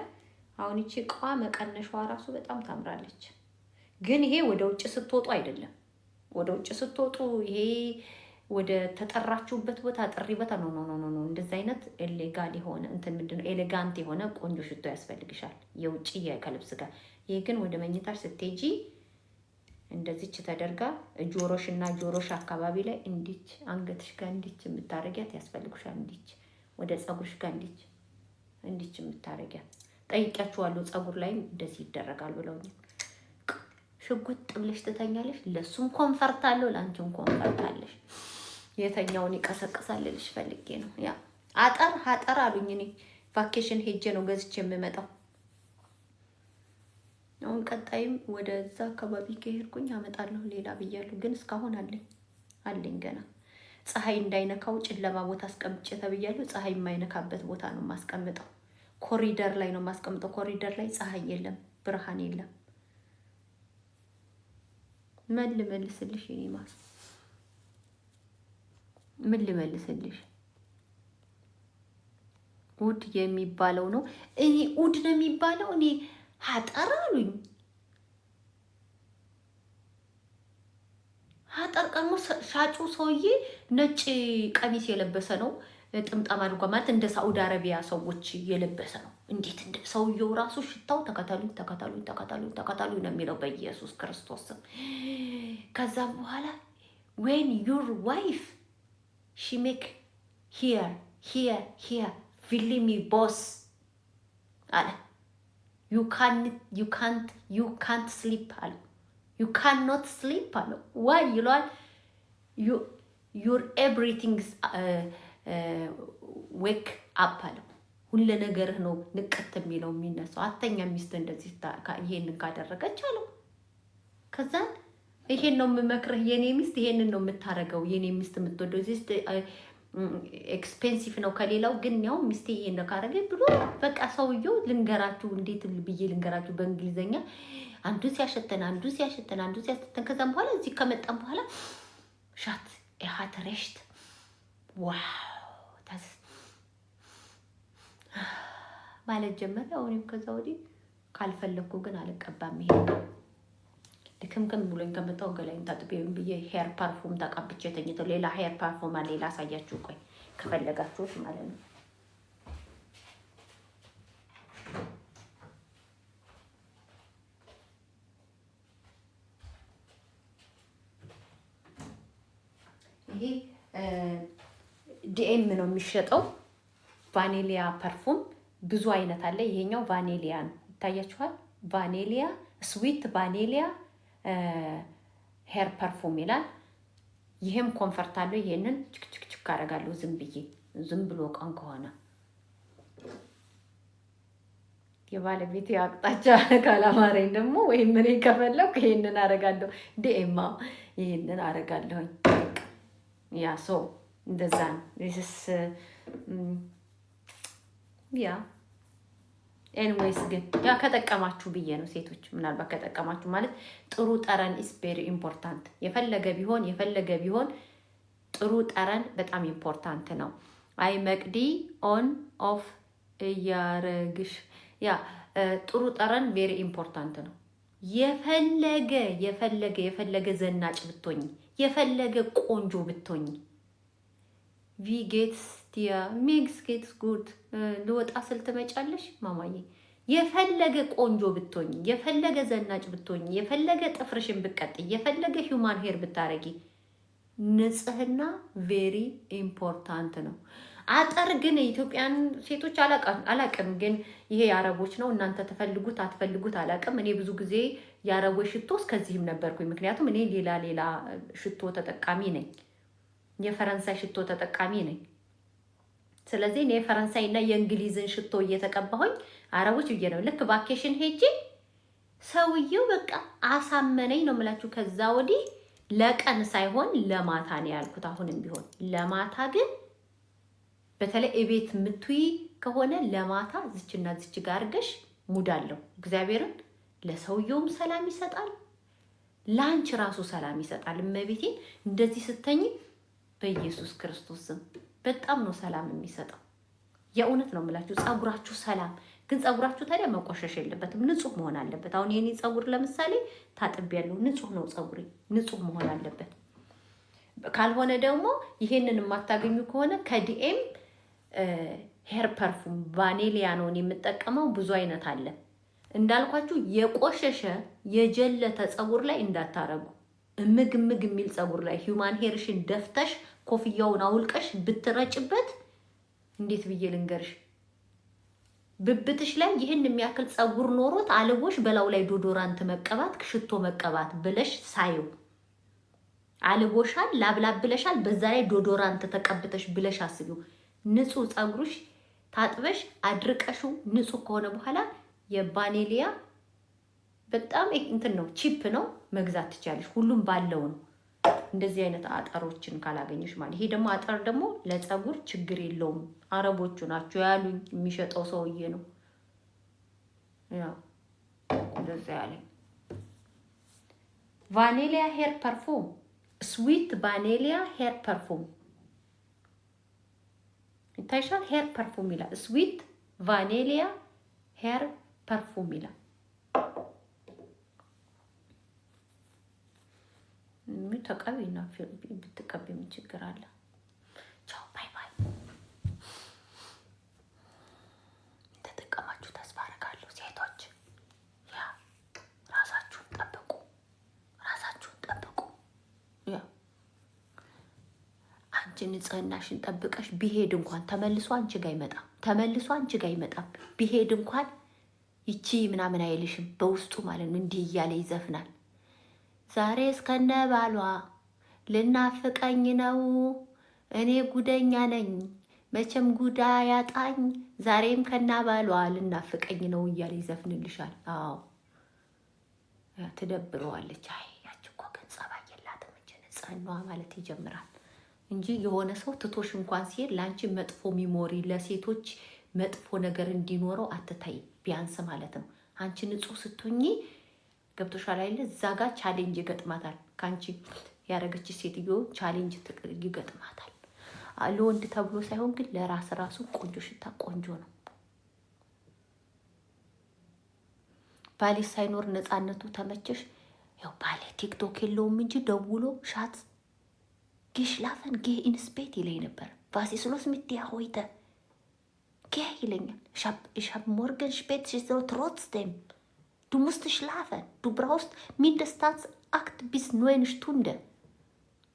አሁን እቺ ቋ መቀነሻዋ ራሱ በጣም ታምራለች ግን ይሄ ወደ ውጭ ስትወጡ አይደለም ወደ ውጭ ስትወጡ ይሄ ወደ ተጠራችሁበት ቦታ ጥሪ ቦታ ነው እንደዚህ አይነት ኤሌጋል የሆነ እንትን ምንድነው ኤሌጋንት የሆነ ቆንጆ ሽቶ ያስፈልግሻል የውጭ የከልብስ ጋር ይሄ ግን ወደ መኝታሽ ስትሄጂ እንደዚች ተደርጋ ጆሮሽና ጆሮሽ አካባቢ ላይ እንዲች አንገትሽ ጋር እንዲች የምታረጊያት ያስፈልግሻል እንዲች ወደ ጸጉርሽ ጋር እንዲች የምታረጊያት ጠይቂያችኋለሁ ጸጉር ላይ እንደዚህ ይደረጋል ብለውኝ ሽጉጥ ብለሽ ትተኛለሽ ለሱም ኮምፈርት አለው ላንቺም ኮምፈርት አለሽ የተኛውን ይቀሰቅሳል ልሽ ፈልጌ ነው ያ አጠር አሉኝ እኔ ቫኬሽን ሄጄ ነው ገዝቼ የምመጣው አሁን ቀጣይም ወደዛ አካባቢ ከሄድኩኝ አመጣለሁ ሌላ ብያለሁ ግን እስካሁን አለኝ ገና ፀሐይ እንዳይነካው ጨለማ ቦታ አስቀምጬ ተብያለሁ ፀሐይ የማይነካበት ቦታ ነው ማስቀምጠው ኮሪደር ላይ ነው ማስቀምጠው ኮሪደር ላይ ፀሐይ የለም ብርሃን የለም ምን ልመልስልሽ ይማ ምን ልመልስልሽ ውድ የሚባለው ነው እኔ ውድ ነው የሚባለው እኔ ሀጠራሉኝ ሀጠር ቀሞ ሻጩ ሰውዬ ነጭ ቀሚስ የለበሰ ነው ጥምጣም አድርጓ ማለት እንደ ሳውዲ አረቢያ ሰዎች የለበሰ ነው እንዴት እንደ ሰውየው ራሱ ሽታው ተከታሉኝ ነው የሚለው በኢየሱስ ክርስቶስ ከዛ በኋላ when your wife she make here believe me boss አለ you can't sleep አለ ዩ ካን ኖት ስሊፕ አለው። ዋይ ይሏል ዩር ኤቭሪቲንግ ዌክ አፕ አለው። ሁሉ ነገርህ ነው ንቀት የሚለው የሚነሳው። አተኛ ሚስት እንደዚህ ይሄንን ካደረገች አለው። ከዛን ይሄን ነው የምመክርህ የኔ ሚስት፣ ይሄንን ነው የምታረገው የኔ ሚስት የምትወደው እዚህ ኤክስፔንሲቭ ነው ከሌላው ግን ያው ሚስቴ ይሄን ነው ካረገ ብሎ በቃ ሰውየው ልንገራችሁ እንዴት ብዬ ልንገራችሁ በእንግሊዘኛ አንዱ ሲያሸተን ከዛም በኋላ እዚህ ከመጣን በኋላ ሻት ያhat recht ዋው ታስ ማለት ጀመረ። አሁንም ከዛ ወዲህ ካልፈለኩ ግን አልቀባም። ይሄ ድክምክም ብሎኝ ከመጣው ገላይን ታጥቤም ብዬ ሄር ፐርፉም ተቀብቼ ተኝተው ሌላ ሄር ፐርፉም አለ ሌላ አሳያችሁ ቆይ ከፈለጋችሁት ማለት ነው። ይሄ ዲኤም ነው የሚሸጠው ቫኒሊያ ፐርፉም ብዙ አይነት አለ። ይሄኛው ቫኒሊያ ነው ይታያችኋል። ቫኒሊያ ስዊት ቫኒሊያ ሄር ፐርፉም ይላል። ይሄም ኮምፈርት አለው። ይሄንን ችክ አደርጋለሁ ዝም ብሎ ቀን ከሆነ የባለቤት አቅጣጫ ካላማረኝ ደግሞ ወይ ምን ከፈለኩ ይሄንን አደርጋለሁ። ዲኤማ ይሄንን አደርጋለሁ። ያ ሶ እንደዛ ነው። ያ ኤንዌይስ ግን ያ ከጠቀማችሁ ብዬ ነው ሴቶች፣ ምናልባት ከጠቀማችሁ ማለት ጥሩ ጠረን ኢስ ቬሪ ኢምፖርታንት። የፈለገ ቢሆን ጥሩ ጠረን በጣም ኢምፖርታንት ነው። አይ መቅዲ ኦን ኦፍ እያረግሽ ያ ጥሩ ጠረን ቬሪ ኢምፖርታንት ነው። የፈለገ ዘናጭ ብትሆኝ፣ የፈለገ ቆንጆ ብትሆኝ ቪ ጌትስ ዲያ ሚክስ ጌትስ ጉድ ልወጣ ስል ትመጫለሽ ማማዬ። የፈለገ ቆንጆ ብትሆኝ፣ የፈለገ ዘናጭ ብትሆኝ፣ የፈለገ ጥፍርሽን ብትቀጥይ፣ የፈለገ ሂውማን ሄር ብታረጊ ንጽህና ቬሪ ኢምፖርታንት ነው። አጠር ግን የኢትዮጵያን ሴቶች አላቅም፣ ግን ይሄ የአረቦች ነው። እናንተ ተፈልጉት አትፈልጉት አላቅም። እኔ ብዙ ጊዜ የአረቦች ሽቶ እስከዚህም ነበርኩኝ፣ ምክንያቱም እኔ ሌላ ሽቶ ተጠቃሚ ነኝ። የፈረንሳይ ሽቶ ተጠቃሚ ነኝ። ስለዚህ እኔ የፈረንሳይ እና የእንግሊዝን ሽቶ እየተቀባሁኝ አረቦች ብዬ ነው። ልክ ቫኬሽን ሄጄ ሰውየው በቃ አሳመነኝ ነው የምላችሁ። ከዛ ወዲህ ለቀን ሳይሆን ለማታ ነው ያልኩት። አሁንም ቢሆን ለማታ ግን በተለይ እቤት የምትይ ከሆነ ለማታ ዝችና ዝች ጋር አድርገሽ ሙድ አለው። እግዚአብሔርን ለሰውየውም ሰላም ይሰጣል፣ ላንች ራሱ ሰላም ይሰጣል። እመቤቴ እንደዚህ ስተኝ በኢየሱስ ክርስቶስ ስም በጣም ነው ሰላም የሚሰጠው። የእውነት ነው የምላችሁ። ጸጉራችሁ ሰላም ግን ጸጉራችሁ ታዲያ መቆሸሽ የለበትም፣ ንጹህ መሆን አለበት። አሁን የኔ ጸጉር ለምሳሌ ታጥቤያለሁ፣ ንጹህ ነው ጸጉሬ፣ ንጹህ መሆን አለበት። ካልሆነ ደግሞ ይሄንን የማታገኙ ከሆነ ከዲኤም ሄር ፐርፉም ቫኒሊያ ነው የምጠቀመው። ብዙ አይነት አለ እንዳልኳችሁ። የቆሸሸ የጀለተ ጸጉር ላይ እንዳታረጉ። እምግ የሚል ጸጉር ላይ ሂውማን ሄርሽን ደፍተሽ ኮፍያውን አውልቀሽ ብትረጭበት እንዴት ብዬ ልንገርሽ፣ ብብትሽ ላይ ይህን የሚያክል ጸጉር ኖሮት አልቦሽ በላው ላይ ዶዶራንት መቀባት ሽቶ መቀባት ብለሽ ሳይው አልቦሻል፣ ላብላብ ብለሻል፣ በዛ ላይ ዶዶራንት ተቀብተሽ ብለሽ አስቢው። ንጹህ ጸጉርሽ ታጥበሽ አድርቀሽው ንጹህ ከሆነ በኋላ የቫኒሊያ በጣም እንትን ነው፣ ቺፕ ነው፣ መግዛት ትቻለሽ። ሁሉም ባለው ነው። እንደዚህ አይነት አጠሮችን ካላገኘሽ ማለት። ይሄ ደግሞ አጠር ደግሞ ለጸጉር ችግር የለውም። አረቦቹ ናቸው ያሉኝ፣ የሚሸጠው ሰውዬ ነው ያው እንደዛ ያለኝ። ቫኒሊያ ሄር ፐርፉም፣ ስዊት ቫኒሊያ ሄር ፐርፉም ይታይሻል። ሄር ፐርፉም ይላል። ስዊት ቫኒሊያ ሄር ፐርፉም ይላል። ተቀቢና ብትቀቢ ምን ችግር አለ? ቻው ባይ ባይ። ተጠቀማችሁ ተስፋ አደርጋለሁ። ሴቶች ያ ራሳችሁን ጠብቁ። ያ አንቺ ንጽህናሽን ጠብቀሽ ቢሄድ እንኳን ተመልሶ አንቺ ጋር አይመጣም። ቢሄድ እንኳን ይቺ ምናምን አይልሽም። በውስጡ ማለት ነው እንዲህ እያለ ይዘፍናል። ዛሬ እስከነ ባሏ ልናፍቀኝ ነው። እኔ ጉደኛ ነኝ መቼም ጉዳ ያጣኝ። ዛሬም ከና ባሏ ልናፍቀኝ ነው እያለ ይዘፍንልሻል። አዎ ትደብረዋለች። አይ ያቺ እኮ ግን ጸባይ የላትም እንጂ ንጽህናዋ ማለት ይጀምራል እንጂ የሆነ ሰው ትቶሽ እንኳን ሲሄድ ለአንቺ መጥፎ ሚሞሪ ለሴቶች መጥፎ ነገር እንዲኖረው አትታይ ቢያንስ ማለት ነው። አንቺ ንጹህ ስትሆኚ ገብቶሻል አይደል? እዛ ጋር ቻሌንጅ ይገጥማታል። ካንቺ ያረገች ሴትዮ ቻሌንጅ ይገጥማታል። ለወንድ ተብሎ ሳይሆን ግን ለራስ ራሱ ቆንጆ ሽታ ቆንጆ ነው። ባሌ ሳይኖር ነፃነቱ ተመቸሽ? ያው ባሌ ቲክቶክ የለውም እንጂ ደውሎ ሻት ጌሽላፈን ጌ ኢንስፔት ይለኝ ነበር። ቫሲስሎስ ምትያ ሆይተ ጌ ይለኛል። ich hab morgen spät so trotzdem du musst schlafen du brauchst mindestens 8 bis 9 Stunden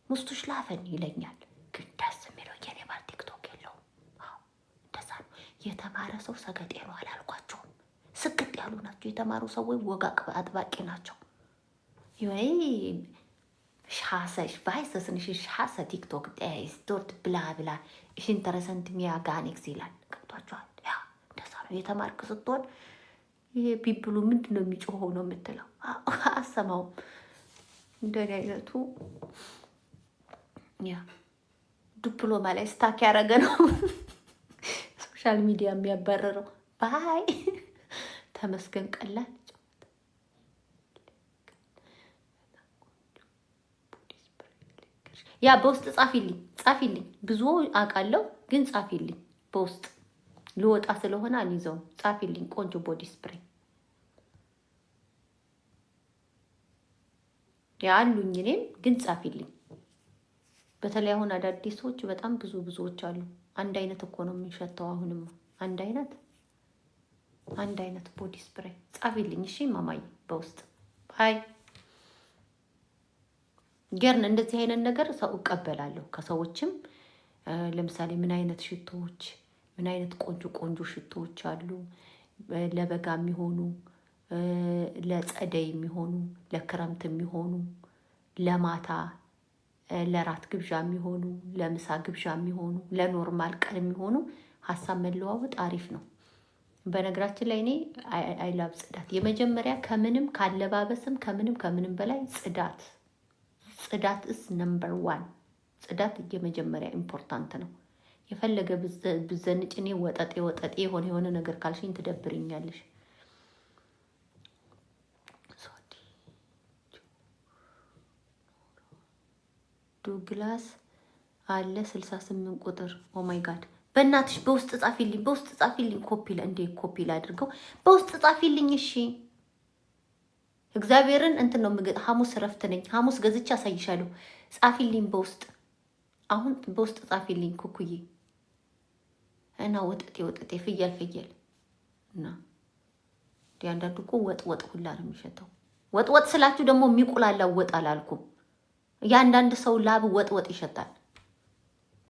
musst du schlafen ይለኛል። ግን ደስ የሚለው የኔ ባል ቲክቶክ የለውም። አዎ እንደዛ ነው። የተማረ ሰው ሰገጤ ነው አላልኳቸውም? ስግጥ ያሉ ናቸው የተማሩ ሰዎች፣ ወግ አጥባቂ ናቸው። ይሄ ሻሰ weiß nicht ich hasse TikTok der ist dort bla bla ich interessant mir gar nichts ይላል። ገብቷቸዋል? ያ እንደዛ ነው። የተማርክ ስትሆን ይሄ ቢብሉ ምንድን ነው የሚጮኸው ነው የምትለው። አሰማውም እንደኔ አይነቱ ያ ዲፕሎማ ላይ ስታክ ያደረገ ነው ሶሻል ሚዲያ የሚያባረረው። ባይ ተመስገን ቀላል ያ በውስጥ ጻፊልኝ ብዙ አውቃለሁ ግን ጻፊልኝ በውስጥ ልወጣ ስለሆነ አልይዘውም። ጻፊልኝ ቆንጆ ቦዲ ስፕሬይ ያሉኝ እኔም ግን ጻፊልኝ። በተለይ አሁን አዳዲስ ሰዎች በጣም ብዙዎች አሉ። አንድ አይነት እኮ ነው የምንሸተው። አሁንም አንድ አይነት ቦዲ ስፕሬይ ጻፊልኝ እሺ ማማዬ በውስጥ ባይ ገርን እንደዚህ አይነት ነገር ሰው እቀበላለሁ ከሰዎችም። ለምሳሌ ምን አይነት ሽቶዎች ምን አይነት ቆንጆ ሽቶዎች አሉ ለበጋ የሚሆኑ ለጸደይ የሚሆኑ ለክረምት የሚሆኑ ለማታ ለራት ግብዣ የሚሆኑ ለምሳ ግብዣ የሚሆኑ ለኖርማል ቀን የሚሆኑ ሀሳብ መለዋወጥ አሪፍ ነው። በነገራችን ላይ እኔ አይላብ ጽዳት የመጀመሪያ ከምንም ካለባበስም ከምንም በላይ ጽዳት is number 1 ጽዳት የመጀመሪያ ኢምፖርታንት ነው። የፈለገ ብዘንጭ እኔ ወጠጤ የሆነ ነገር ካልሽኝ ትደብርኛለሽ። ዱግላስ አለ 68 ቁጥር ኦ ማይ ጋድ በእናትሽ በውስጥ ጻፊልኝ ኮፒ ላድርገው በውስጥ ጻፊልኝ እሺ። እግዚአብሔርን እንትን ነው ምግጥ ሐሙስ ረፍት ነኝ። ሐሙስ ገዝቻ አሳይሻለሁ። ጻፊልኝ በውስጥ አሁን በውስጥ ጻፊልኝ ኩኩዬ እና ወጠጤ ፍየል እና ዲያንዳንዱ እኮ ወጥ ሁላ ነው የሚሸተው። ወጥ ስላችሁ ደግሞ የሚቆላላው ወጥ አላልኩም። ያንዳንድ ሰው ላብ ወጥ ይሸታል።